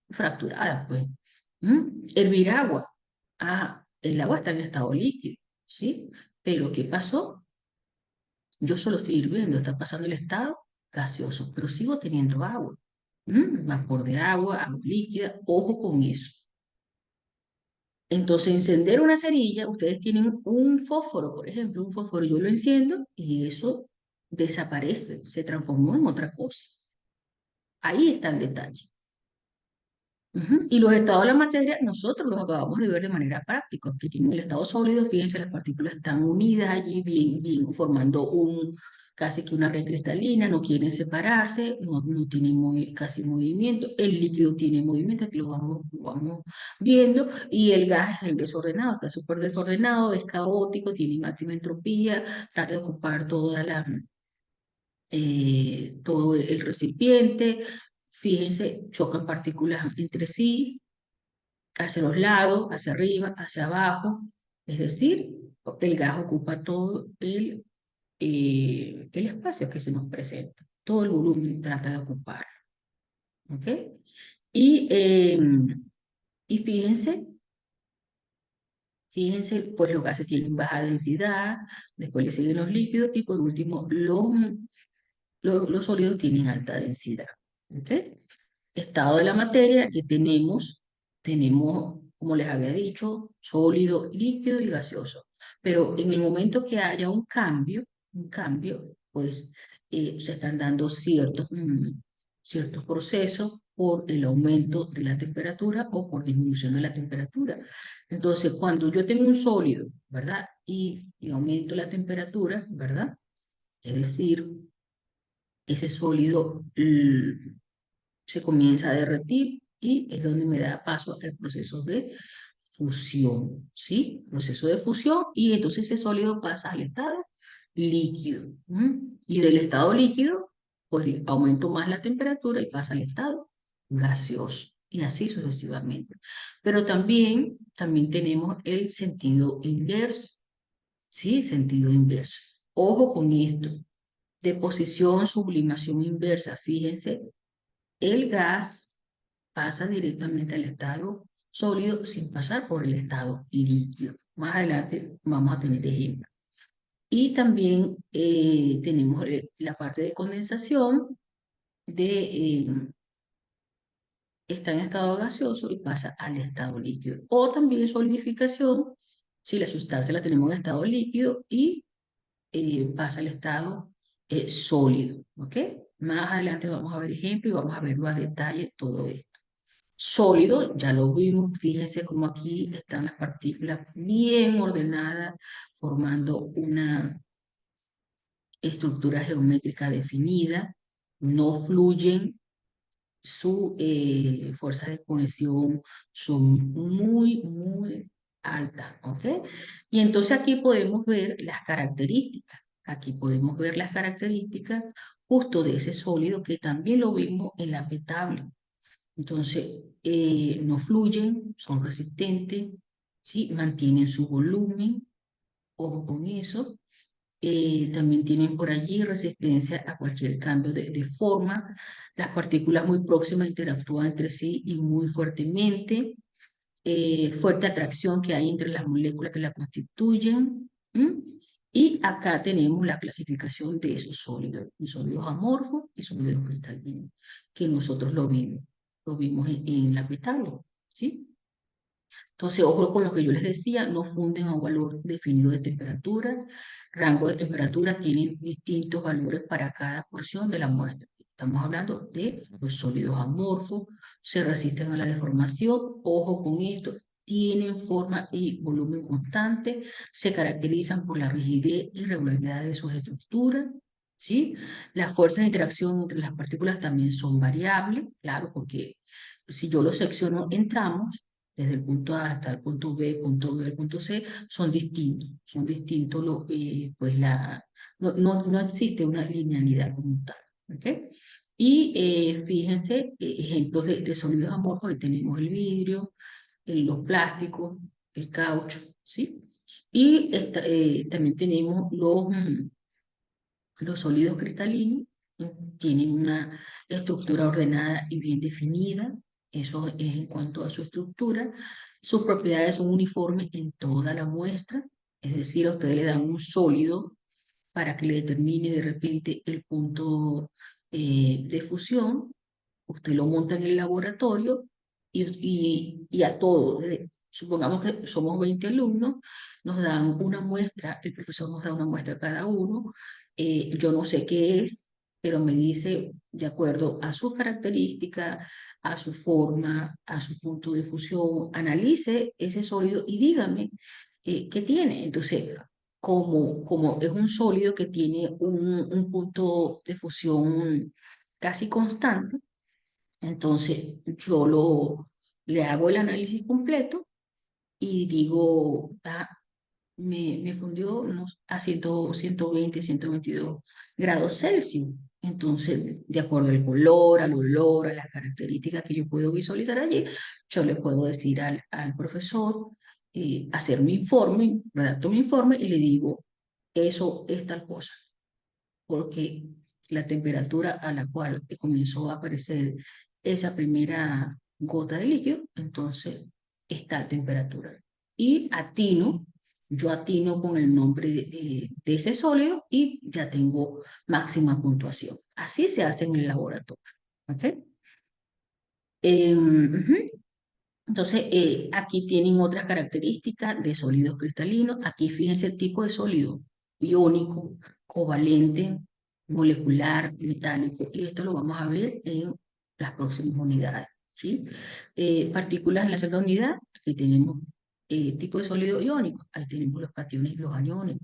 fracturada, pues. Hervir agua. Ah, el agua está en estado líquido, ¿sí? Pero ¿qué pasó? Yo solo estoy hirviendo, está pasando el estado gaseoso, pero sigo teniendo agua. Vapor de agua, agua líquida, ojo con eso. Entonces, encender una cerilla, ustedes tienen un fósforo, por ejemplo, un fósforo, yo lo enciendo y eso desaparece, se transformó en otra cosa. Ahí está el detalle. Y los estados de la materia, nosotros los acabamos de ver de manera práctica. Que tienen el estado sólido, fíjense, las partículas están unidas allí, bien, bien, formando casi que una red cristalina, no quieren separarse, no tienen casi movimiento. El líquido tiene movimiento, que lo vamos viendo, y el gas es el desordenado, está súper desordenado, es caótico, tiene máxima entropía, trata de ocupar todo el recipiente. Fíjense, chocan partículas entre sí, hacia los lados, hacia arriba, hacia abajo. Es decir, el gas ocupa todo el espacio que se nos presenta. Todo el volumen trata de ocupar. ¿Ok? Y, eh, y fíjense, pues los gases tienen baja densidad, después le siguen los líquidos y por último los sólidos tienen alta densidad. ¿Ok? Estado de la materia que tenemos, como les había dicho, sólido, líquido y gaseoso. Pero en el momento que haya un cambio, pues se están dando ciertos procesos por el aumento de la temperatura o por disminución de la temperatura. Entonces, cuando yo tengo un sólido, ¿verdad? Y aumento la temperatura, ¿verdad? Es decir, ese sólido se comienza a derretir y es donde me da paso al proceso de fusión, ¿sí? Proceso de fusión y entonces ese sólido pasa al estado líquido. Y del estado líquido, pues aumento más la temperatura y pasa al estado gaseoso y así sucesivamente. Pero también tenemos el sentido inverso, ¿sí? Sentido inverso. Ojo con esto. Deposición, sublimación inversa. Fíjense, el gas pasa directamente al estado sólido sin pasar por el estado líquido. Más adelante vamos a tener ejemplos. Y también tenemos la parte de condensación está en estado gaseoso y pasa al estado líquido. O también solidificación, si la sustancia la tenemos en estado líquido y pasa al estado sólido. ¿Ok? Más adelante vamos a ver ejemplos y vamos a verlo a detalle todo esto. Sólido, ya lo vimos, fíjense cómo aquí están las partículas bien ordenadas, formando una estructura geométrica definida, no fluyen, su fuerza de cohesión son muy, muy altas, ¿ok? Y entonces aquí podemos ver las características, aquí podemos ver las características justo de ese sólido que también lo vimos en la tabla. Entonces, no fluyen, son resistentes, ¿sí? Mantienen su volumen, ojo con eso. También tienen por allí resistencia a cualquier cambio de forma. Las partículas muy próximas interactúan entre sí y muy fuertemente. Fuerte atracción que hay entre las moléculas que la constituyen. ¿M? Y acá tenemos la clasificación de esos sólidos, sólidos amorfos y sólidos cristalinos, que nosotros lo vimos en la tabla, ¿sí? Entonces, ojo con lo que yo les decía, no funden a un valor definido de temperatura. Rango de temperatura tienen distintos valores para cada porción de la muestra. Estamos hablando de los sólidos amorfos, se resisten a la deformación, ojo con esto, tienen forma y volumen constante, se caracterizan por la rigidez y regularidad de sus estructuras, ¿sí? Las fuerzas de interacción entre las partículas también son variables, claro, porque si yo lo secciono en tramos, desde el punto A hasta el punto B, el punto C, son distintos pues no existe una linealidad como tal. ¿Ok? Y fíjense, ejemplos de sólidos amorfos, que tenemos el vidrio, los plásticos, el caucho, ¿sí? Y también tenemos los sólidos cristalinos, tiene una estructura ordenada y bien definida. Eso es en cuanto a su estructura. Sus propiedades son uniformes en toda la muestra, es decir, a ustedes le dan un sólido para que le determine de repente el punto de fusión. Usted lo monta en el laboratorio y a todos, supongamos que somos 20 alumnos, nos dan una muestra, el profesor nos da una muestra a cada uno, yo no sé qué es, pero me dice de acuerdo a sus características, a su forma, a su punto de fusión, analice ese sólido y dígame qué tiene. Entonces, como es un sólido que tiene un punto de fusión casi constante, entonces le hago el análisis completo y digo, me fundió a 120, 122 grados Celsius. Entonces, de acuerdo al color, al olor, a las características que yo puedo visualizar allí, yo le puedo decir al profesor, hacer mi informe, redacto mi informe y le digo, eso es tal cosa, porque la temperatura a la cual comenzó a aparecer esa primera gota de líquido, entonces está a temperatura. Y yo atino con el nombre de ese sólido y ya tengo máxima puntuación. Así se hace en el laboratorio. ¿Ok? Ujú. Entonces, aquí tienen otras características de sólidos cristalinos. Aquí fíjense el tipo de sólido: iónico, covalente, molecular, metálico. Y esto lo vamos a ver en las próximas unidades, ¿sí? Partículas en la segunda unidad, aquí tenemos tipo de sólido iónico. Ahí tenemos los cationes y los aniones.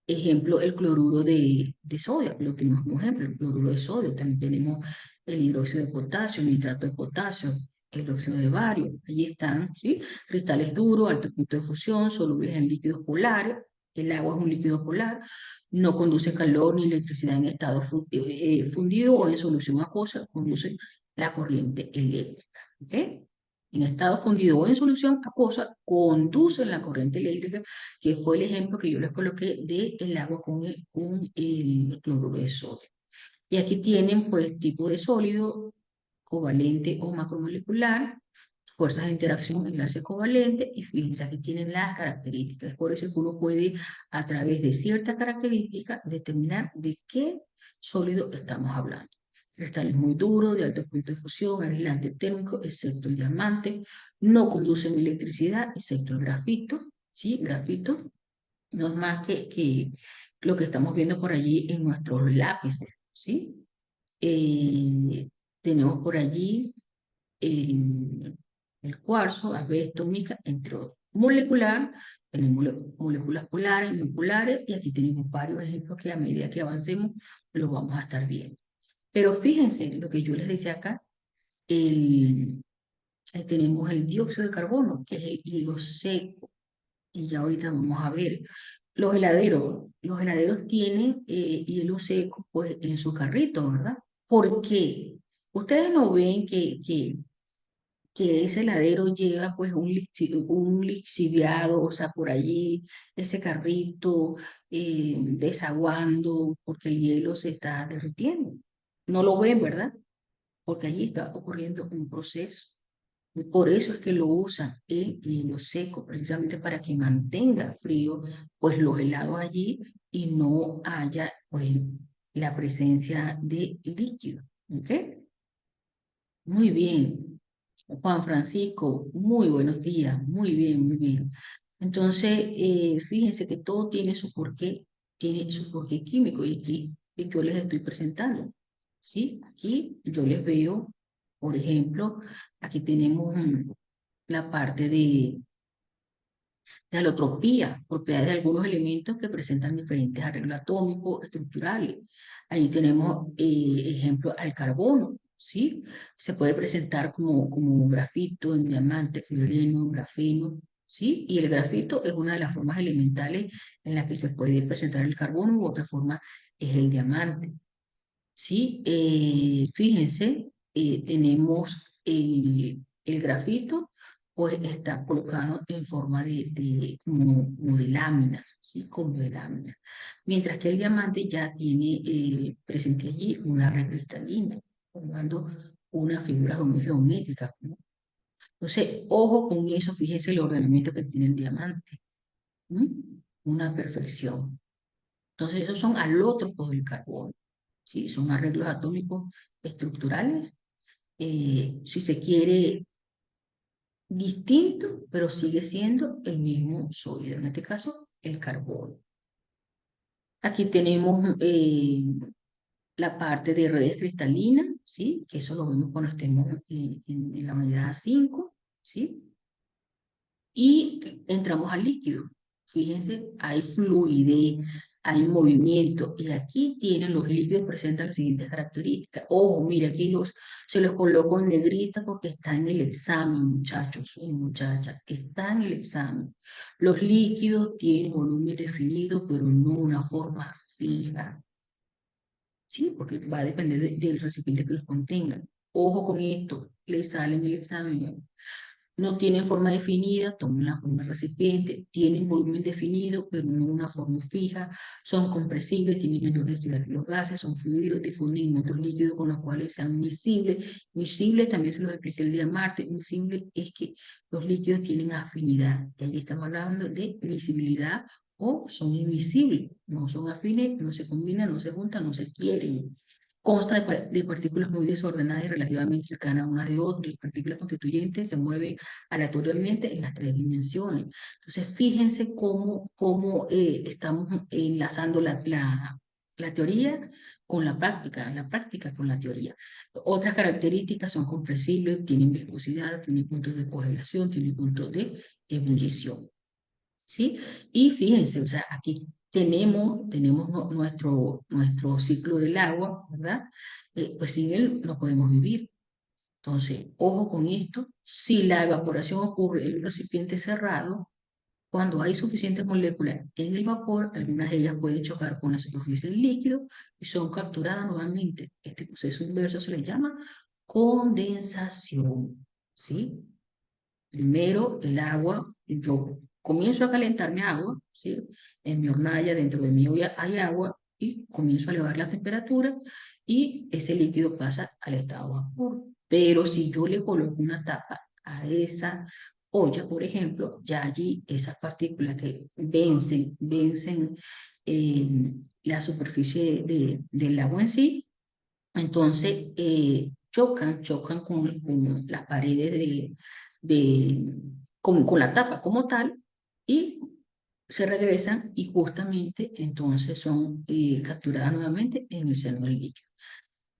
Ejemplo, el cloruro de sodio, lo tenemos como ejemplo, el cloruro de sodio. También tenemos el hidróxido de potasio, el nitrato de potasio, el óxido de bario. Allí están, ¿sí? Cristales duros, alto punto de fusión, solubles en líquidos polares. El agua es un líquido polar, no conduce calor ni electricidad en estado fundido o en solución acuosa, conduce la corriente eléctrica. ¿Ok? En estado fundido o en solución acuosa, conducen la corriente eléctrica, que fue el ejemplo que yo les coloqué del agua con el cloruro de sodio. Y aquí tienen pues tipo de sólido, covalente o macromolecular, fuerzas de interacción, enlace covalente, y fíjense, aquí tienen las características. Por eso es que uno puede, a través de ciertas características, determinar de qué sólido estamos hablando. Cristal es muy duro, de alto punto de fusión, aislante térmico, excepto el diamante, no conducen electricidad, excepto el grafito, ¿sí? Grafito no es más que lo que estamos viendo por allí en nuestros lápices, ¿sí? Tenemos por allí el cuarzo, asbesto, mica, entre otros. Molecular, tenemos moléculas polares, no polares, y aquí tenemos varios ejemplos que a medida que avancemos los vamos a estar viendo. Pero fíjense lo que yo les decía acá, tenemos el dióxido de carbono, que es el hilo seco, y ya ahorita vamos a ver. Los heladeros tienen hielo seco pues en su carrito, ¿verdad? ¿Por qué? Ustedes no ven que ese heladero lleva pues un lixiviado, o sea, por allí, ese carrito desaguando porque el hielo se está derritiendo. No lo ven, ¿verdad? Porque allí está ocurriendo un proceso. Por eso es que lo usan el hielo seco, precisamente para que mantenga frío pues los helados allí y no haya pues la presencia de líquido. ¿Ok? Muy bien. Juan Francisco, muy buenos días, muy bien, muy bien. Entonces, fíjense que todo tiene su porqué químico y aquí yo les estoy presentando, ¿sí? Aquí yo les veo, por ejemplo, aquí tenemos la parte de alotropía, propiedades de algunos elementos que presentan diferentes arreglos atómicos, estructurales. Ahí tenemos, ejemplo, al carbono, ¿sí? Se puede presentar como un grafito, en diamante, fluoreno, grafeno, ¿sí? Y el grafito es una de las formas elementales en las que se puede presentar el carbono, u otra forma es el diamante, ¿sí? Fíjense, tenemos el grafito pues está colocado en forma como de lámina, ¿sí? Como de lámina. Mientras que el diamante ya tiene presente allí una red cristalina, formando una figura geométrica, ¿no? Entonces, ojo con eso, fíjense el ordenamiento que tiene el diamante, ¿no? Una perfección. Entonces, esos son alótropos del carbono, ¿sí? Son arreglos atómicos estructurales, si se quiere, distinto, pero sigue siendo el mismo sólido, en este caso, el carbono. Aquí tenemos la parte de redes cristalinas, ¿sí? Que eso lo vemos cuando estemos en la unidad 5, ¿sí? Y entramos al líquido. Fíjense, hay fluidez, hay movimiento, y aquí tienen los líquidos, presentan las siguientes características. Ojo, mira, aquí se los coloco en negrita porque está en el examen, muchachos y muchachas, está en el examen. Los líquidos tienen volumen definido, pero no una forma fija, ¿sí? Porque va a depender del recipiente que los contenga. Ojo con esto, le sale en el examen. No tienen forma definida, toman la forma del recipiente, tienen volumen definido, pero no una forma fija, son compresibles, tienen menor densidad que los gases, son fluidos, difunden en otros líquidos con los cuales sean miscibles. Miscibles también se los expliqué el día martes. Miscible es que los líquidos tienen afinidad. Y ahí estamos hablando de visibilidad o son invisibles, no son afines, no se combinan, no se juntan, no se quieren. Consta de partículas muy desordenadas y relativamente cercanas unas de otras. Las partículas constituyentes se mueven aleatoriamente en las tres dimensiones. Entonces, fíjense cómo estamos enlazando la teoría con la práctica con la teoría. Otras características son compresibles, tienen viscosidad, tienen puntos de congelación, tienen puntos de ebullición. ¿Sí? Y fíjense, o sea, aquí tenemos nuestro ciclo del agua, ¿verdad? Pues sin él no podemos vivir. Entonces, ojo con esto, si la evaporación ocurre en un recipiente cerrado, cuando hay suficientes moléculas en el vapor, algunas de ellas pueden chocar con la superficie del líquido y son capturadas nuevamente. Este proceso inverso se le llama condensación, ¿sí? Primero el agua, yo comienzo a calentar mi agua, ¿sí? En mi hornalla, dentro de mi olla hay agua y comienzo a elevar la temperatura y ese líquido pasa al estado vapor. Pero si yo le coloco una tapa a esa olla, por ejemplo, ya allí esas partículas que vencen la superficie del agua en sí, entonces chocan con las paredes con la tapa como tal y se regresan y justamente entonces son capturadas nuevamente en el seno del líquido.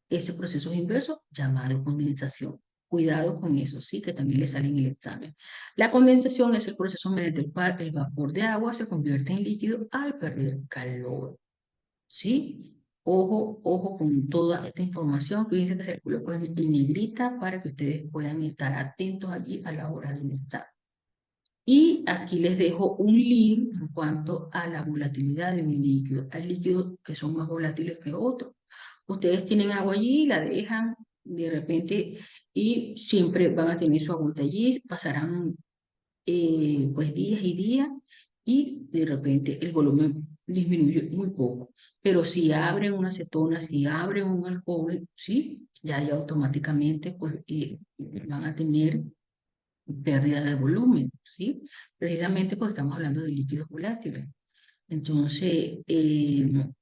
Este proceso es inverso llamado condensación. Cuidado con eso, sí, que también le sale en el examen. La condensación es el proceso mediante el cual el vapor de agua se convierte en líquido al perder calor. ¿Sí? Ojo con toda esta información. Fíjense que se le coloco en negrita para que ustedes puedan estar atentos allí a la hora de examen. Y aquí les dejo un link en cuanto a la volatilidad de mi líquido. Hay líquidos que son más volátiles que otros. Ustedes tienen agua allí, la dejan de repente y siempre van a tener su agüita allí, pasarán pues días y días y de repente el volumen disminuye muy poco. Pero si abren una acetona, si abren un alcohol, ¿sí? Ya automáticamente pues van a tener pérdida de volumen, ¿sí? Precisamente porque estamos hablando de líquidos volátiles. Entonces,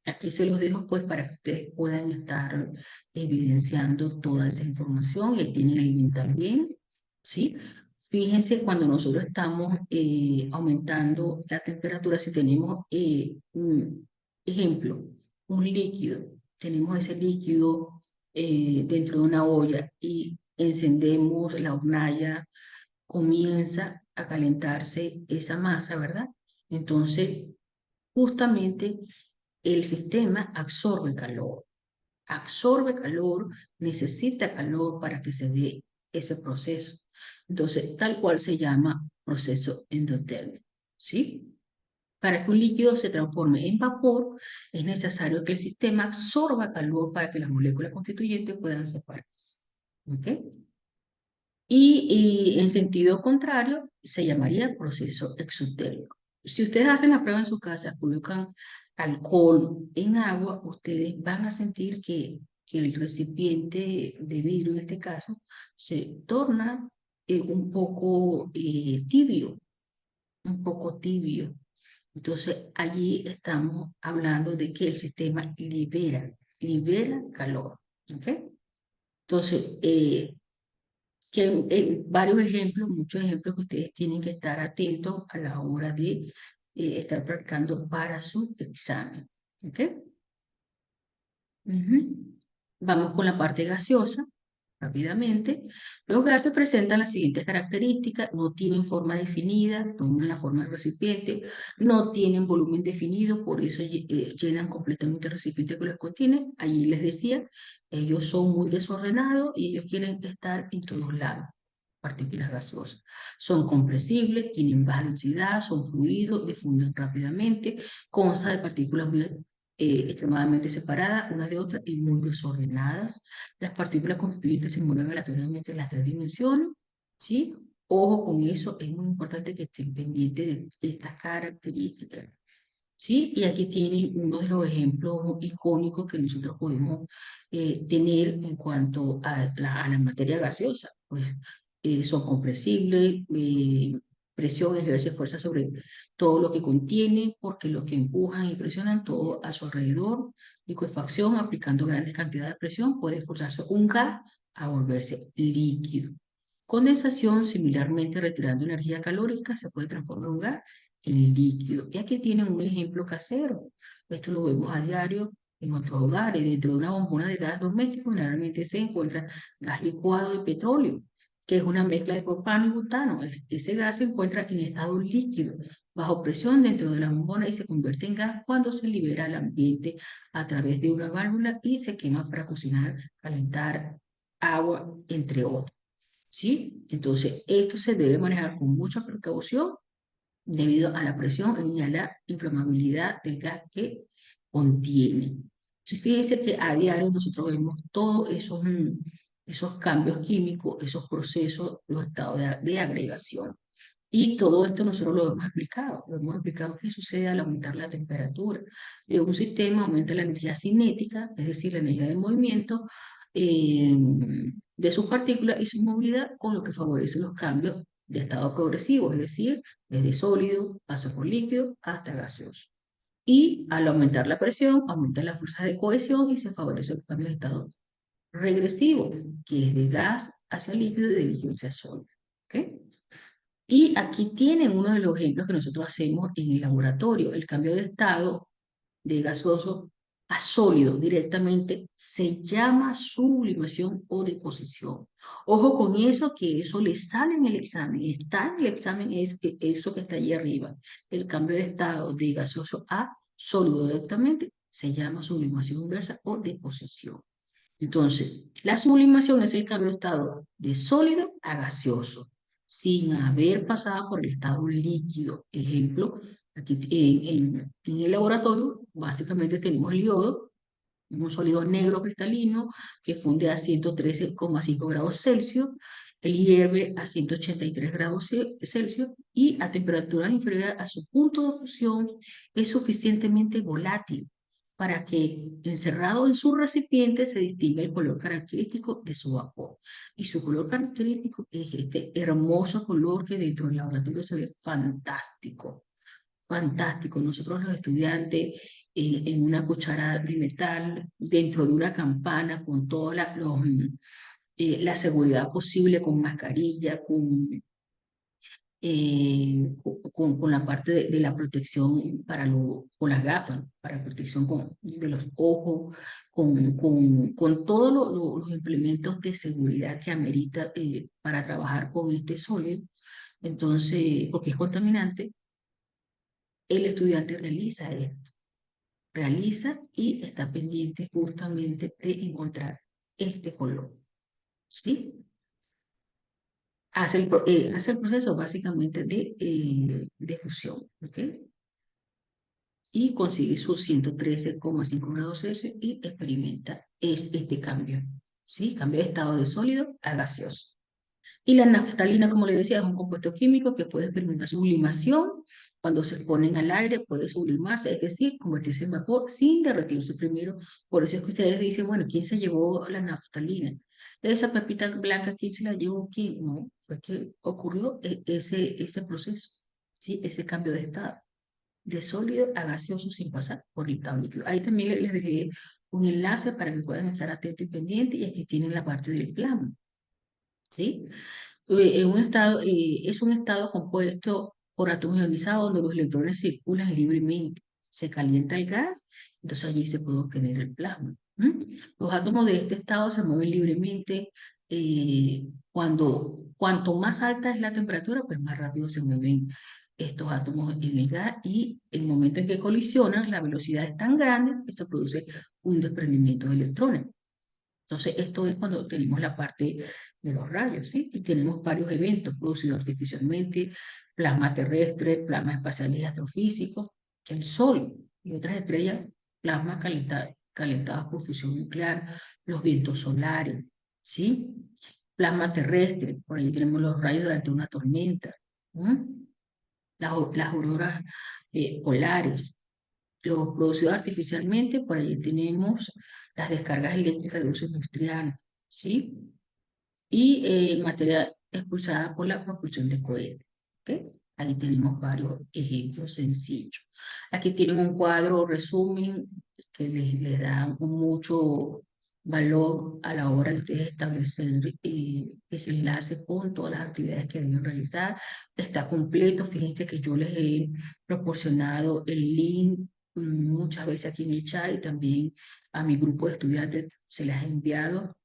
aquí se los dejo pues para que ustedes puedan estar evidenciando toda esa información y ahí tienen el link también, ¿sí? Fíjense cuando nosotros estamos aumentando la temperatura, si tenemos un ejemplo, un líquido, tenemos ese líquido dentro de una olla y encendemos la hornalla, comienza a calentarse esa masa, ¿verdad? Entonces, justamente el sistema absorbe calor, necesita calor para que se dé ese proceso. Entonces, tal cual se llama proceso endotérmico, ¿sí? Para que un líquido se transforme en vapor, es necesario que el sistema absorba calor para que las moléculas constituyentes puedan separarse. ¿Ok? Y en sentido contrario, se llamaría proceso exotérmico. Si ustedes hacen la prueba en su casa, colocan alcohol en agua, ustedes van a sentir que el recipiente de vidrio, en este caso, se torna un poco tibio, un poco tibio. Entonces, allí estamos hablando de que el sistema libera calor. ¿Ok? Entonces, varios ejemplos, muchos ejemplos que ustedes tienen que estar atentos a la hora de estar practicando para su examen. ¿Ok? Ujú. Vamos con la parte gaseosa, rápidamente. Los gases presentan las siguientes características: no tienen forma definida, toman la forma del recipiente, no tienen volumen definido, por eso llenan completamente el recipiente que los contiene. Allí les decía, ellos son muy desordenados y ellos quieren estar en todos lados. Partículas gaseosas. Son compresibles, tienen baja densidad, son fluidos, difunden rápidamente, consta de partículas muy extremadamente separadas unas de otras y muy desordenadas. Las partículas constituyentes se mueven aleatoriamente en las tres dimensiones, ¿sí? Ojo con eso, es muy importante que estén pendientes de estas características, ¿sí? Y aquí tienen uno de los ejemplos icónicos que nosotros podemos tener en cuanto a la materia gaseosa. Pues son compresibles, presión ejerce fuerza sobre todo lo que contiene, porque lo que empujan y presionan todo a su alrededor. Licuefacción, aplicando grandes cantidades de presión, puede forzarse un gas a volverse líquido. Condensación, similarmente retirando energía calórica, se puede transformar un gas en líquido. Y aquí tienen un ejemplo casero. Esto lo vemos a diario en otros hogares. Dentro de una bombona de gas doméstico generalmente se encuentra gas licuado de petróleo, que es una mezcla de propano y butano. Ese gas se encuentra en estado líquido, bajo presión dentro de la bombona y se convierte en gas cuando se libera al ambiente a través de una válvula y se quema para cocinar, calentar agua, entre otros. ¿Sí? Entonces, esto se debe manejar con mucha precaución debido a la presión y a la inflamabilidad del gas que contiene. Entonces, fíjense que a diario nosotros vemos todos esos cambios químicos, esos procesos, los estados de agregación. Y todo esto nosotros lo hemos explicado qué sucede al aumentar la temperatura de un sistema, aumenta la energía cinética, es decir, la energía de movimiento eh, de sus partículas y su movilidad, con lo que favorece los cambios de estado progresivo, es decir, desde sólido, pasa por líquido hasta gaseoso. Y al aumentar la presión, aumenta la fuerza de cohesión y se favorece el cambio de estado regresivo, que es de gas hacia líquido y de líquido hacia sólido. ¿Ok? Y aquí tienen uno de los ejemplos que nosotros hacemos en el laboratorio. El cambio de estado de gaseoso a sólido directamente se llama sublimación o deposición. Ojo con eso, que eso le sale en el examen. Está en el examen es que eso que está allí arriba. El cambio de estado de gaseoso a sólido directamente se llama sublimación inversa o deposición. Entonces, la sublimación es el cambio de estado de sólido a gaseoso, sin haber pasado por el estado líquido. Ejemplo, aquí en el laboratorio, básicamente tenemos el yodo, un sólido negro cristalino que funde a 113,5 grados Celsius, el hierve a 183 grados Celsius y a temperatura inferior a su punto de fusión es suficientemente volátil para que encerrado en su recipiente se distinga el color característico de su vapor. Y su color característico es este hermoso color que dentro del laboratorio se ve fantástico. Fantástico. Nosotros los estudiantes en una cuchara de metal, dentro de una campana, con toda la seguridad posible, con mascarilla, con la parte de la protección con las gafas, para protección de los ojos, con todos los implementos de seguridad que amerita para trabajar con este sólido. Entonces, porque es contaminante, el estudiante realiza y está pendiente justamente de encontrar este color, ¿sí? Hace el proceso básicamente de fusión, ¿ok? Y consigue sus 113,5 grados Celsius y experimenta este cambio, ¿sí? Cambio de estado de sólido a gaseoso. Y la naftalina, como le decía, es un compuesto químico que puede experimentar sublimación. Cuando se exponen al aire puede sublimarse, es decir, convertirse en vapor sin derretirse primero. Por eso es que ustedes dicen, bueno, ¿quién se llevó la naftalina? Esa pepita blanca, ¿quién se la llevó? ¿Quién? No, fue que ocurrió ese proceso, ¿sí? Ese cambio de estado, de sólido a gaseoso sin pasar por el estado líquido. Ahí también les dejé un enlace para que puedan estar atentos y pendientes, y aquí tienen la parte del plasma, ¿sí? Es un estado compuesto por átomos ionizados donde los electrones circulan libremente. Se calienta el gas, entonces allí se puede obtener el plasma. Los átomos de este estado se mueven libremente. Cuanto más alta es la temperatura, pues más rápido se mueven estos átomos en el gas, y el momento en que colisionan, la velocidad es tan grande que se produce un desprendimiento de electrones. Entonces, esto es cuando tenemos la parte de los rayos, ¿sí? Y tenemos varios eventos producidos artificialmente: plasma terrestre, plasma espacial y astrofísico, el Sol y otras estrellas, plasma calentadas por fusión nuclear, los vientos solares, ¿sí? Plasma terrestre, por ahí tenemos los rayos durante una tormenta, ¿m? Las auroras polares, los producidos artificialmente. Por ahí tenemos las descargas eléctricas de uso industrial, ¿sí? Y materia expulsada por la propulsión de cohetes, ¿ok? Ahí tenemos varios ejemplos sencillos. Aquí tienen un cuadro resumen que les da mucho valor a la hora de ustedes establecer ese enlace con todas las actividades que deben realizar. Está completo. Fíjense que yo les he proporcionado el link muchas veces aquí en el chat, y también a mi grupo de estudiantes se las he enviado,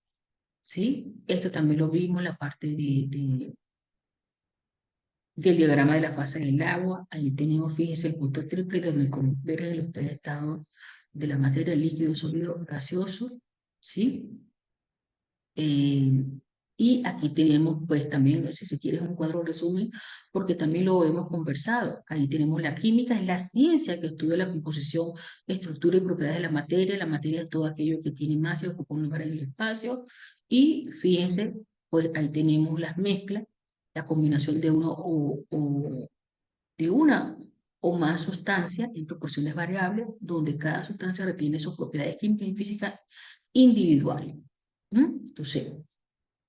¿sí? Esto también lo vimos en la parte del diagrama de la fase del agua. Ahí tenemos, fíjense, el punto triple donde convergen los tres estados de la materia: líquido, sólido, gaseoso, ¿sí? Eh, y aquí tenemos, pues también, si se quiere, un cuadro resumen, porque también lo hemos conversado. Ahí tenemos la química, es la ciencia que estudia la composición, estructura y propiedades de la materia. La materia es todo aquello que tiene masa y ocupa un lugar en el espacio. Y fíjense, pues ahí tenemos las mezclas, la combinación de de una o más sustancias en proporciones variables, donde cada sustancia retiene sus propiedades químicas y físicas individuales. Entonces,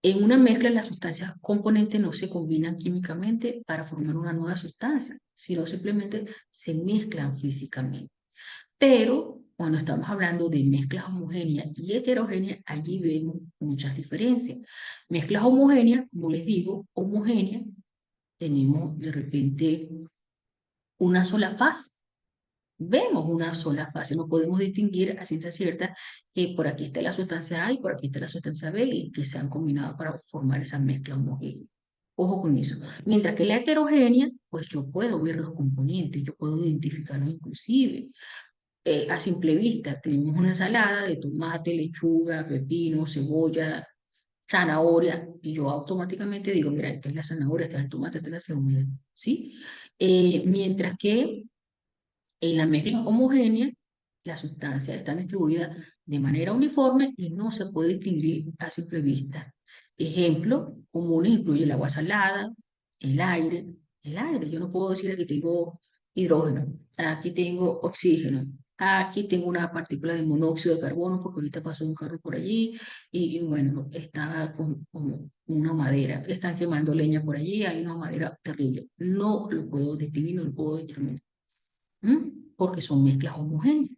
en una mezcla, las sustancias componentes no se combinan químicamente para formar una nueva sustancia, sino simplemente se mezclan físicamente. Pero cuando estamos hablando de mezclas homogéneas y heterogéneas, allí vemos muchas diferencias. Mezclas homogéneas, como les digo, homogéneas, tenemos de repente una sola fase. Vemos una sola fase, no podemos distinguir a ciencia cierta que por aquí está la sustancia A y por aquí está la sustancia B, y que se han combinado para formar esa mezcla homogénea. Ojo con eso. Mientras que la heterogénea, pues yo puedo ver los componentes, yo puedo identificarlos inclusive. A simple vista, tenemos una ensalada de tomate, lechuga, pepino, cebolla, zanahoria, y yo automáticamente digo, mira, esta es la zanahoria, esta es el tomate, esta es la cebolla, ¿sí? Mientras que en la mezcla homogénea, las sustancias están distribuidas de manera uniforme y no se puede distinguir a simple vista. Ejemplo comunes incluye el agua salada, el aire. El aire, yo no puedo decir aquí tengo hidrógeno, aquí tengo oxígeno, aquí tengo una partícula de monóxido de carbono porque ahorita pasó un carro por allí y bueno, estaba con una madera, están quemando leña por allí, hay una madera terrible. No lo puedo distinguir, no lo puedo determinar. Porque son mezclas homogéneas.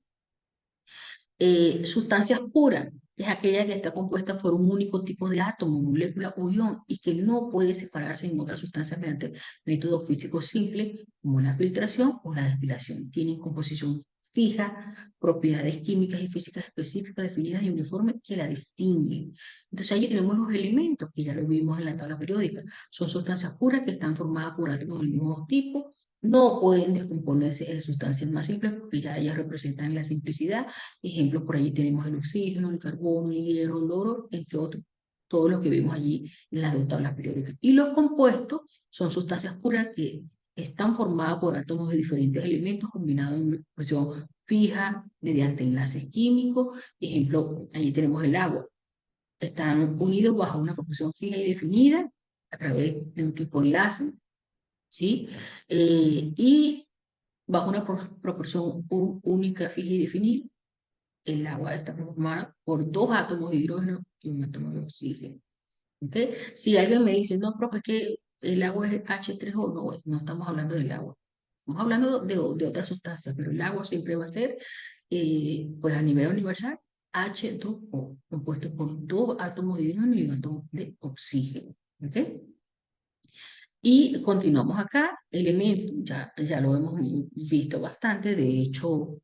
Sustancias puras es aquella que está compuesta por un único tipo de átomo, molécula o ion, y que no puede separarse en otras sustancias mediante métodos físicos simples como la filtración o la destilación. Tienen composición fija, propiedades químicas y físicas específicas definidas y uniformes que la distinguen. Entonces ahí tenemos los elementos que ya lo vimos en la tabla periódica. Son sustancias puras que están formadas por átomos del mismo tipo. No pueden descomponerse en sustancias más simples porque ya ellas representan la simplicidad. Ejemplos por allí tenemos el oxígeno, el carbono, el hierro, el oro, entre otros, todos los que vemos allí en las dos tablas periódicas. Y los compuestos son sustancias puras que están formadas por átomos de diferentes elementos combinados en una proporción fija mediante enlaces químicos. Ejemplo, allí tenemos el agua. Están unidos bajo una proporción fija y definida, a través de un tipo de enlace, ¿sí? Y bajo una proporción única, fija y definida, el agua está formada por dos átomos de hidrógeno y un átomo de oxígeno. ¿Okay? Si alguien me dice, no, profe, es que el agua es H3O, no, no estamos hablando del agua. Estamos hablando de otras sustancias, pero el agua siempre va a ser, pues a nivel universal, H2O, compuesto por dos átomos de hidrógeno y un átomo de oxígeno. ¿Ok? Y continuamos acá, elementos, ya lo hemos visto bastante, de hecho,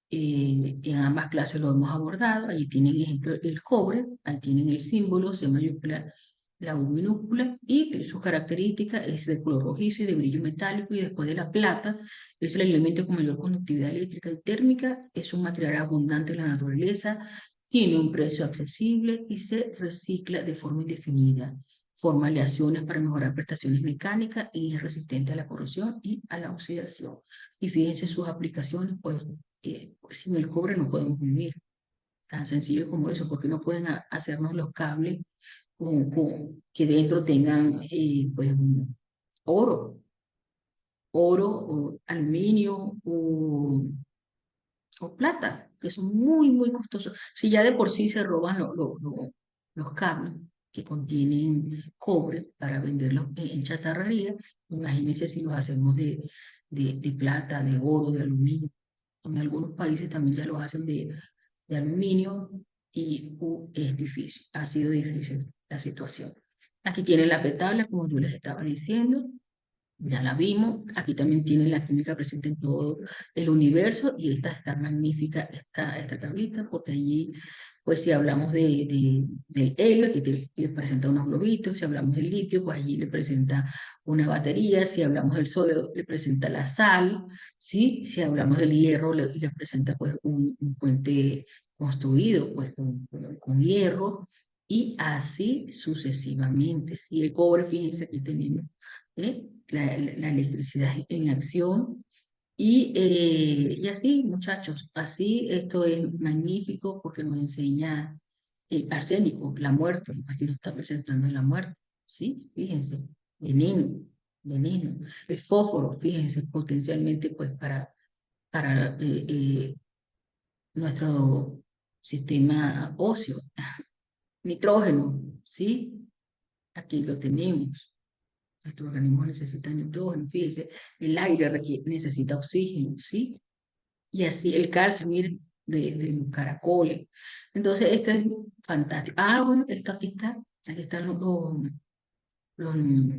en ambas clases lo hemos abordado. Allí tienen ejemplo el cobre, ahí tienen el símbolo, C mayúscula, la U minúscula, y su característica es de color rojizo y de brillo metálico, y después de la plata, es el elemento con mayor conductividad eléctrica y térmica, es un material abundante en la naturaleza, tiene un precio accesible y se recicla de forma indefinida. Forma aleaciones para mejorar prestaciones mecánicas y es resistente a la corrosión y a la oxidación. Y fíjense sus aplicaciones, pues sin el cobre no podemos vivir. Tan sencillo como eso, porque no pueden hacernos los cables que dentro tengan pues oro, oro, o aluminio o plata, que son muy, muy costosos. Si ya de por sí se roban los cables que contienen cobre para venderlos en chatarrería, imagínense si los hacemos de plata, de oro, de aluminio. En algunos países también ya los hacen de aluminio y es difícil, ha sido difícil la situación. Aquí tienen la tabla, como yo les estaba diciendo, ya la vimos. Aquí también tienen la química presente en todo el universo y esta está magnífica, esta tablita, porque allí, pues si hablamos del helio, aquí le presenta unos globitos, si hablamos del litio, pues allí le presenta una batería, si hablamos del sodio, le presenta la sal, ¿sí? Si hablamos del hierro, le presenta pues un puente construido pues con hierro y así sucesivamente. Si el cobre, fíjense, aquí tenemos la electricidad en acción. Y así, muchachos, así esto es magnífico porque nos enseña el arsénico, la muerte. Aquí nos está presentando la muerte, ¿sí? Fíjense, veneno, veneno. El fósforo, fíjense, potencialmente pues para nuestro sistema óseo. Nitrógeno, ¿sí? Aquí lo tenemos. Nuestro organismo necesita nitrógeno, fíjense, el aire necesita oxígeno, ¿sí? Y así el calcio, miren, de los caracoles. Entonces, esto es fantástico. Ah, bueno, esto aquí están los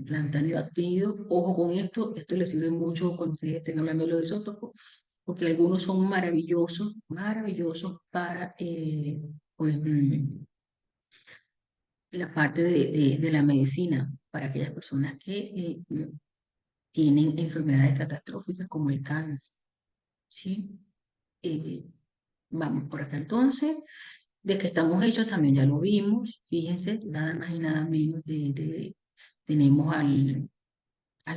lantánidos actínidos. Ojo con esto les sirve mucho cuando ustedes estén hablando de los isótopos, porque algunos son maravillosos, maravillosos para, pues, la parte de la medicina, para aquellas personas que tienen enfermedades catastróficas como el cáncer, ¿sí? Eh, vamos por acá entonces. De que estamos hechos también ya lo vimos, fíjense, nada más y nada menos tenemos al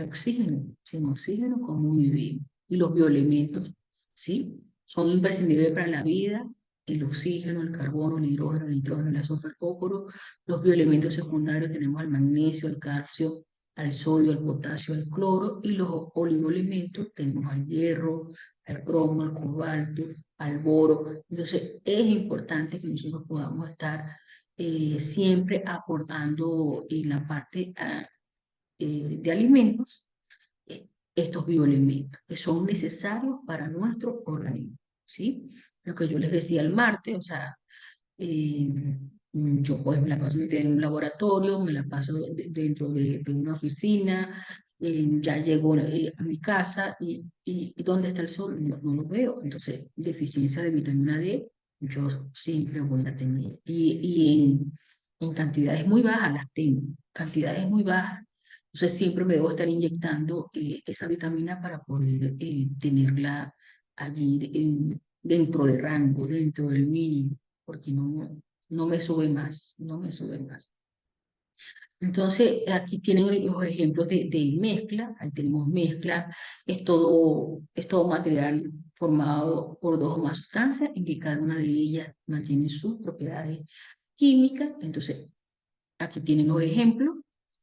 oxígeno. Sin oxígeno, ¿cómo vivimos? Y los bioelementos, ¿sí? Son imprescindibles para la vida. El oxígeno, el carbono, el hidrógeno, el nitrógeno, el azufre, el fósforo. Los bioelementos secundarios tenemos al magnesio, al calcio, al sodio, al potasio, al cloro. Y los oligoelementos tenemos al hierro, al cromo, al cobalto, al boro. Entonces, es importante que nosotros podamos estar siempre aportando en la parte de alimentos estos bioelementos que son necesarios para nuestro organismo, ¿sí? Lo que yo les decía el martes, o sea, eh, yo pues me la paso metida en un laboratorio, me la paso dentro de una oficina, ya llego a mi casa y ¿dónde está el sol? No, no lo veo. Entonces, deficiencia de vitamina D, yo siempre voy a tener. Y en cantidades muy bajas las tengo, cantidades muy bajas. Entonces, siempre me debo estar inyectando esa vitamina para poder tenerla allí dentro de rango, dentro del mínimo, porque no me sube más, no me sube más. Entonces, aquí tienen los ejemplos de mezcla, ahí tenemos mezcla, es todo material formado por dos o más sustancias, en que cada una de ellas mantiene sus propiedades químicas. Entonces, aquí tienen los ejemplos,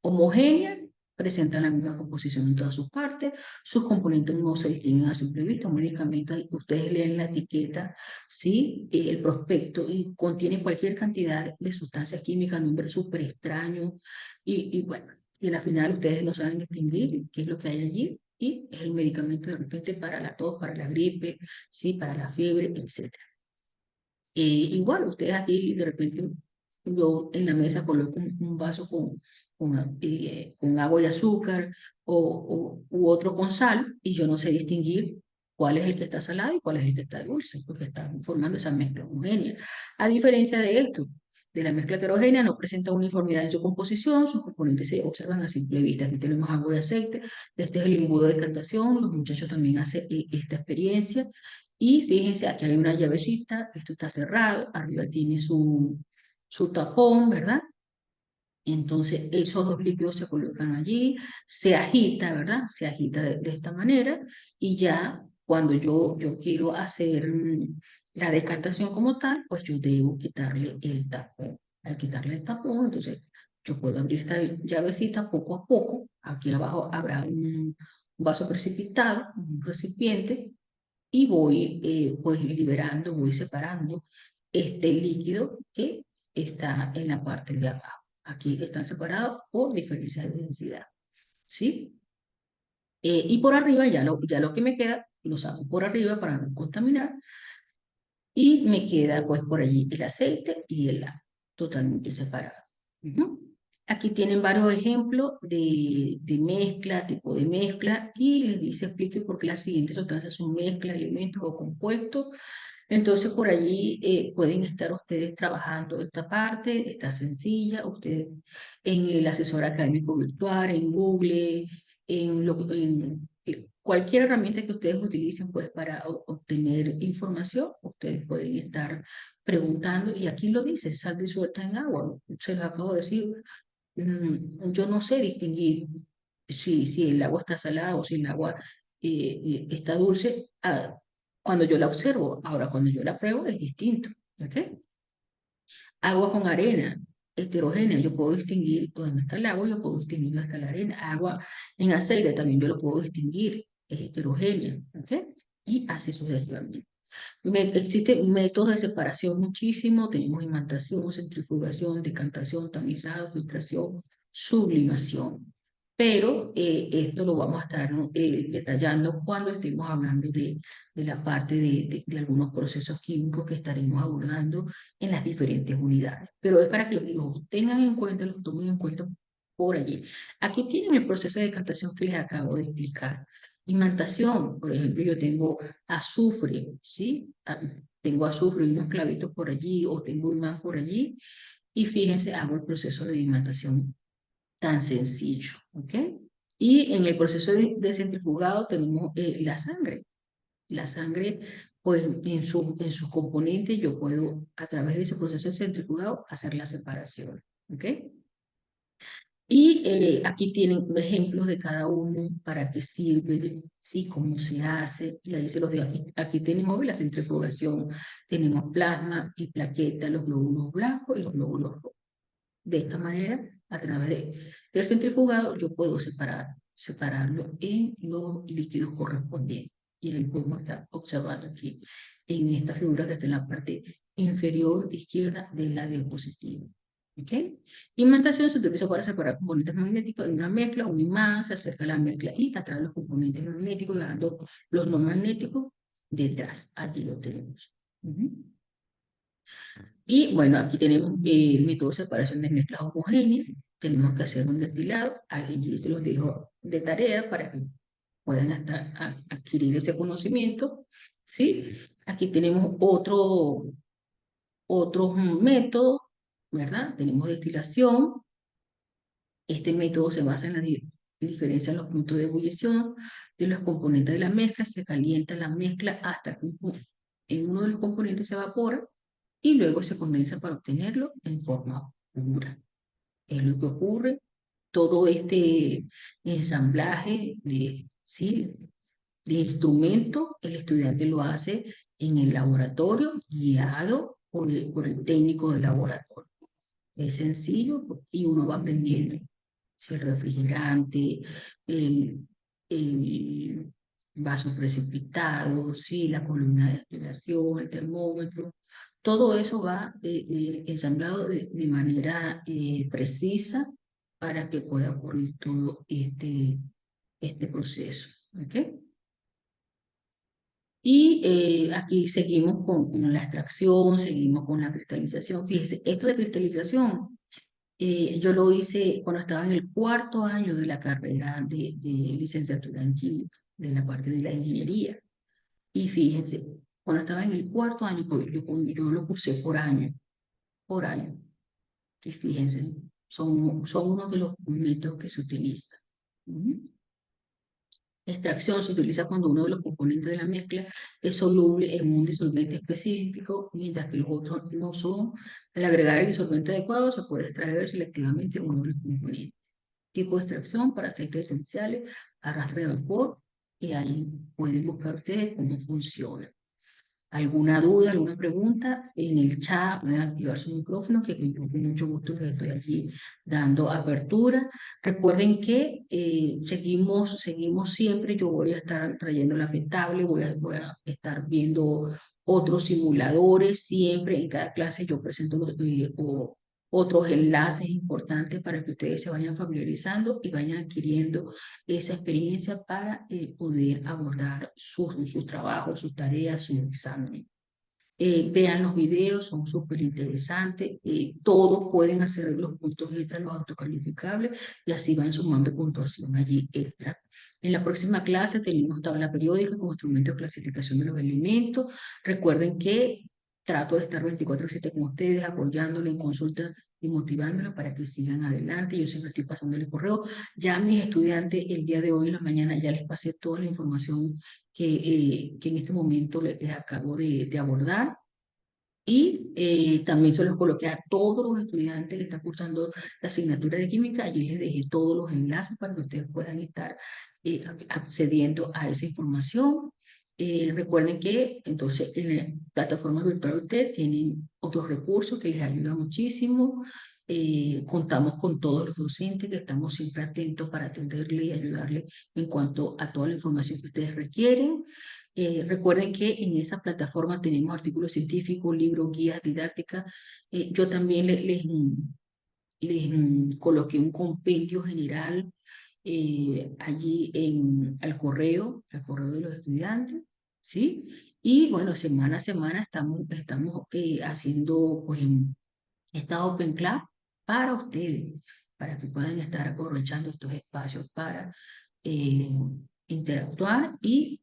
homogénea, presentan la misma composición en todas sus partes, sus componentes no se distinguen a simple vista, únicamente ustedes leen la etiqueta, ¿sí? El prospecto y contiene cualquier cantidad de sustancias químicas, nombres súper extraños, y bueno, y al final ustedes no saben distinguir qué es lo que hay allí, y es el medicamento de repente para la tos, para la gripe, ¿sí? Para la fiebre, etc. Igual, ustedes aquí de repente, yo en la mesa coloco un vaso con agua y azúcar u otro con sal y yo no sé distinguir cuál es el que está salado y cuál es el que está dulce, porque están formando esa mezcla homogénea. A diferencia de esto, de la mezcla heterogénea, no presenta uniformidad en su composición, sus componentes se observan a simple vista. Aquí tenemos agua y aceite, este es el embudo de decantación, los muchachos también hacen esta experiencia. Y fíjense, aquí hay una llavecita, esto está cerrado, arriba tiene su tapón, ¿verdad? Entonces esos dos líquidos se colocan allí, se agita, ¿verdad? Se agita de esta manera y ya cuando yo quiero hacer la decantación como tal, pues yo debo quitarle el tapón. Al quitarle el tapón, entonces yo puedo abrir esta llavecita poco a poco. Aquí abajo habrá un vaso precipitado, un recipiente, y voy pues liberando, voy separando este líquido que está en la parte de abajo. Aquí están separados por diferencia de densidad, ¿sí? Y por arriba ya lo que me queda, lo saco por arriba para no contaminar y me queda pues por allí el aceite y el agua totalmente separados. Ujú. Aquí tienen varios ejemplos de mezcla, tipo de mezcla, y les dice, explique por qué las siguientes sustancias son mezcla, elementos o compuestos. Entonces, por allí pueden estar ustedes trabajando esta parte, está sencilla, ustedes en el asesor académico virtual, en Google, en cualquier herramienta que ustedes utilicen pues, para obtener información, ustedes pueden estar preguntando, y aquí lo dice, sal disuelta en agua, se los acabo de decir, yo no sé distinguir si el agua está salada o si el agua está dulce cuando yo la observo. Ahora, cuando yo la pruebo es distinto. ¿Ok? Agua con arena heterogénea, yo puedo distinguir dónde está el agua, yo puedo distinguir dónde está la arena. Agua en aceite también yo lo puedo distinguir, es heterogénea. ¿Ok? Y así sucesivamente. Existen métodos de separación muchísimo, tenemos imantación, centrifugación, decantación, tamizado, filtración, sublimación. Pero esto lo vamos a estar detallando cuando estemos hablando de la parte de algunos procesos químicos que estaremos abordando en las diferentes unidades. Pero es para que los tengan en cuenta, los tomen en cuenta por allí. Aquí tienen el proceso de decantación que les acabo de explicar. Imantación, por ejemplo, yo tengo azufre, ¿sí? Tengo azufre y unos clavitos por allí o tengo un imán por allí y fíjense, hago el proceso de imantación tan sencillo, ¿ok? Y en el proceso de centrifugado tenemos la sangre. La sangre, pues en sus componentes yo puedo a través de ese proceso de centrifugado hacer la separación, ¿ok? Y aquí tienen ejemplos de cada uno, para qué sirve, ¿sí? Cómo se hace. Y ahí se los digo, aquí tenemos la centrifugación, tenemos plasma y plaqueta, los glóbulos blancos y los glóbulos rojos. De esta manera, a través del centrifugado, yo puedo separarlo en los líquidos correspondientes. Y ahí podemos estar observando aquí, en esta figura que está en la parte inferior izquierda de la diapositiva. ¿Ok? Imantación se utiliza para separar componentes magnéticos de una mezcla, un imán, se acerca a la mezcla y atrae los componentes magnéticos, dejando los no magnéticos detrás. Aquí lo tenemos. Y bueno, aquí tenemos método de separación de mezclas homogéneas. Tenemos que hacer un destilado. Allí se los dejo de tarea para que puedan adquirir ese conocimiento. ¿Sí? Aquí tenemos otros métodos, ¿verdad? Tenemos destilación. Este método se basa en la diferencia en los puntos de ebullición de los componentes de la mezcla. Se calienta la mezcla hasta que en uno de los componentes se evapora y luego se condensa para obtenerlo en forma pura. Es lo que ocurre. Todo este ensamblaje ¿sí? de instrumentos, el estudiante lo hace en el laboratorio guiado por el técnico del laboratorio. Es sencillo y uno va aprendiendo. si el refrigerante, el, el vaso precipitado, si la columna de aspiración, el termómetro, todo eso va ensamblado de manera precisa para que pueda ocurrir todo este proceso. ¿Ok? Y aquí seguimos con la extracción, seguimos con la cristalización. Fíjese, esto de cristalización, yo lo hice cuando estaba en el cuarto año de la carrera de licenciatura en química, de la parte de la ingeniería. Y fíjense, cuando estaba en el cuarto año, pues, yo lo cursé por año, por año. Y fíjense, son uno de los métodos que se utilizan. Ujú. Extracción se utiliza cuando uno de los componentes de la mezcla es soluble en un disolvente específico, mientras que los otros no son. Al agregar el disolvente adecuado, se puede extraer selectivamente uno de los componentes. Tipo de extracción para aceites esenciales, arrastre de vapor, y ahí pueden buscar ustedes cómo funciona. ¿Alguna duda, alguna pregunta? En el chat pueden activar su micrófono, que yo con mucho gusto les estoy aquí dando apertura. Recuerden que seguimos siempre, yo voy a estar trayendo la tablet, voy a estar viendo otros simuladores, siempre en cada clase yo presento otros enlaces importantes para que ustedes se vayan familiarizando y vayan adquiriendo esa experiencia para poder abordar sus trabajos, sus tareas, sus exámenes. Vean los videos, son súper interesantes. Todos pueden hacer los puntos extra, los autocalificables, y así van sumando puntuación allí extra. En la próxima clase tenemos tabla periódica como instrumento de clasificación de los elementos. Recuerden que trato de estar 24/7 con ustedes, apoyándoles en consulta y motivándolos para que sigan adelante. Yo siempre estoy pasándole correo. Ya a mis estudiantes el día de hoy en la mañana ya les pasé toda la información que en este momento les acabo de abordar. Y también se los coloqué a todos los estudiantes que están cursando la asignatura de química. Allí les dejé todos los enlaces para que ustedes puedan estar accediendo a esa información. Recuerden que entonces en la plataforma virtual ustedes tienen otros recursos que les ayudan muchísimo. Contamos con todos los docentes que estamos siempre atentos para atenderle y ayudarle en cuanto a toda la información que ustedes requieren. Recuerden que en esa plataforma tenemos artículos científicos, libros, guías didácticas. Yo también les coloqué un compendio general allí al correo de los estudiantes, ¿sí? Y bueno, semana a semana estamos haciendo pues, esta Open Class para ustedes, para que puedan estar aprovechando estos espacios para eh, interactuar y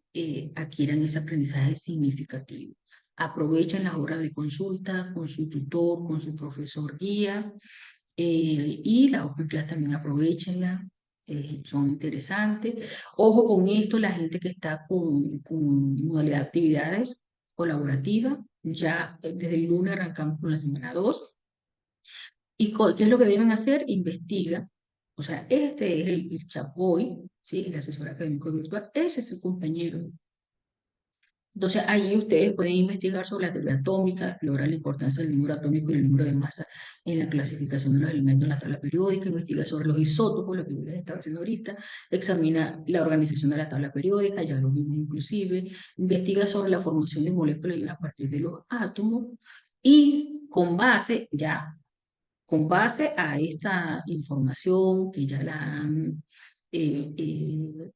adquieran ese aprendizaje significativo. Aprovechen las horas de consulta con su tutor, con su profesor guía, y la Open Class también aprovechenla, son interesantes. Ojo con esto, la gente que está con modalidad de actividades colaborativas, ya desde el lunes arrancamos con la semana 2. ¿Y qué es lo que deben hacer? Investiga. O sea, este es el Chapoy, ¿sí? El asesor académico virtual, ese es su compañero. Entonces, allí ustedes pueden investigar sobre la teoría atómica, explorar la importancia del número atómico y el número de masa en la clasificación de los elementos en la tabla periódica, investigar sobre los isótopos, lo que yo les estaba haciendo ahorita, examina la organización de la tabla periódica, ya lo vimos inclusive, investiga sobre la formación de moléculas a partir de los átomos, y con base a esta información que ya la han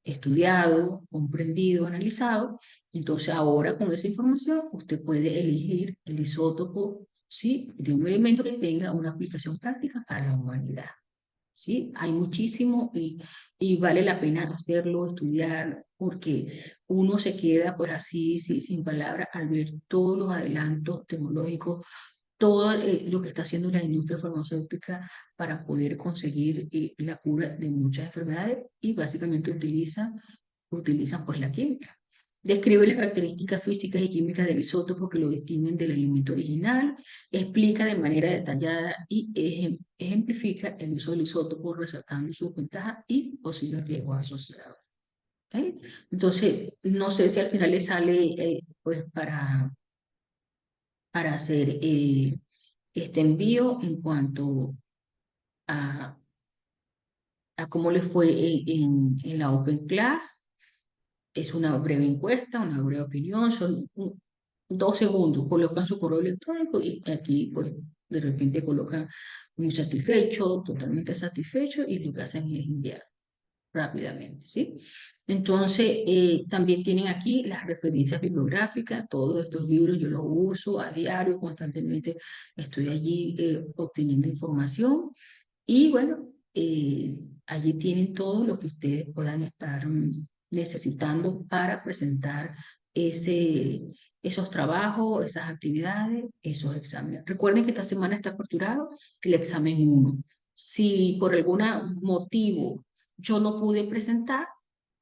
estudiado, comprendido, analizado, entonces ahora con esa información usted puede elegir el isótopo, ¿sí? De un elemento que tenga una aplicación práctica para la humanidad. ¿Sí? Hay muchísimo y vale la pena hacerlo, estudiar, porque uno se queda pues así, sí, sin palabras al ver todos los adelantos tecnológicos, todo lo que está haciendo la industria farmacéutica para poder conseguir la cura de muchas enfermedades, y básicamente utilizan pues la química. Describe las características físicas y químicas del isótopo que lo distinguen del elemento original, explica de manera detallada y ejemplifica el uso del isótopo, resaltando sus ventajas y posibles riesgos asociados. ¿Ok? Entonces, no sé si al final le sale pues para hacer este envío en cuanto a a cómo les fue en la Open Class. Es una breve encuesta, una breve opinión, son 2 segundos, colocan su correo electrónico y aquí pues de repente colocan muy satisfecho, totalmente satisfecho y lo que hacen es enviar rápidamente, ¿sí? Entonces, también tienen aquí las referencias bibliográficas, todos estos libros yo los uso a diario, constantemente estoy allí obteniendo información y bueno, allí tienen todo lo que ustedes puedan estar necesitando para presentar esos trabajos, esas actividades, esos exámenes. Recuerden que esta semana está aperturado el examen 1. Si por algún motivo yo no pude presentar,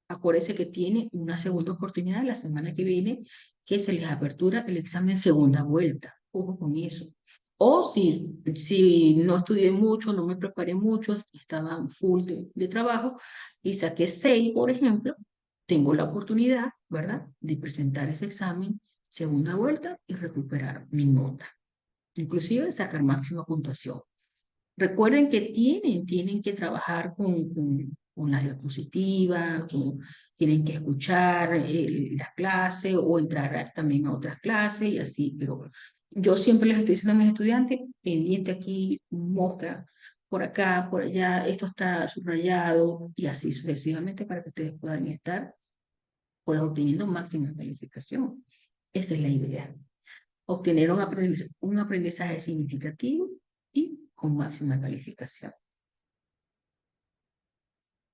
acuérdense que tiene una segunda oportunidad la semana que viene, que se les apertura el examen segunda vuelta. Ojo con eso. O si no estudié mucho, no me preparé mucho, estaba full de trabajo y saqué 6, por ejemplo, tengo la oportunidad, ¿verdad?, de presentar ese examen segunda vuelta y recuperar mi nota. Inclusive sacar máxima puntuación. Recuerden que tienen que trabajar con la diapositiva, tienen que escuchar las clases o entrar también a otras clases y así, pero yo siempre les estoy diciendo a mis estudiantes, pendiente aquí, mosca, por acá, por allá, esto está subrayado y así sucesivamente para que ustedes puedan estar pues obteniendo máxima calificación. Esa es la idea, obtener un aprendizaje significativo y con máxima calificación.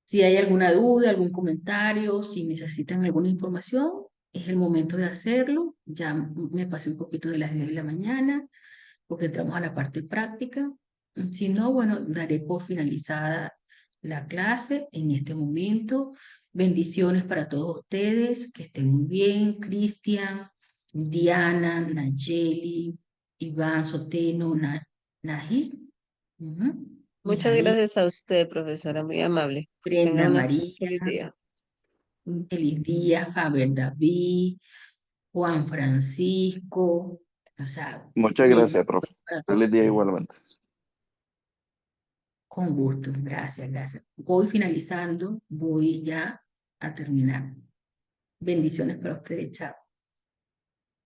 Si hay alguna duda, algún comentario, si necesitan alguna información, es el momento de hacerlo. Ya me pasé un poquito de las 10 de la mañana porque entramos a la parte práctica. Si no, bueno, daré por finalizada la clase en este momento. Bendiciones para todos ustedes, que estén muy bien. Cristian, Diana, Nayeli, Iván Soteno, Naji, Muchas Mijail, gracias a usted, profesora, muy amable. Que tenga Brenda un María, feliz día. Feliz día, Faber David, Juan Francisco, o sea, Muchas gracias, profe. bendiciones para todos Feliz día ustedes. igualmente. Con gusto, gracias, gracias. Voy finalizando, voy ya a terminar. Bendiciones para ustedes, chao.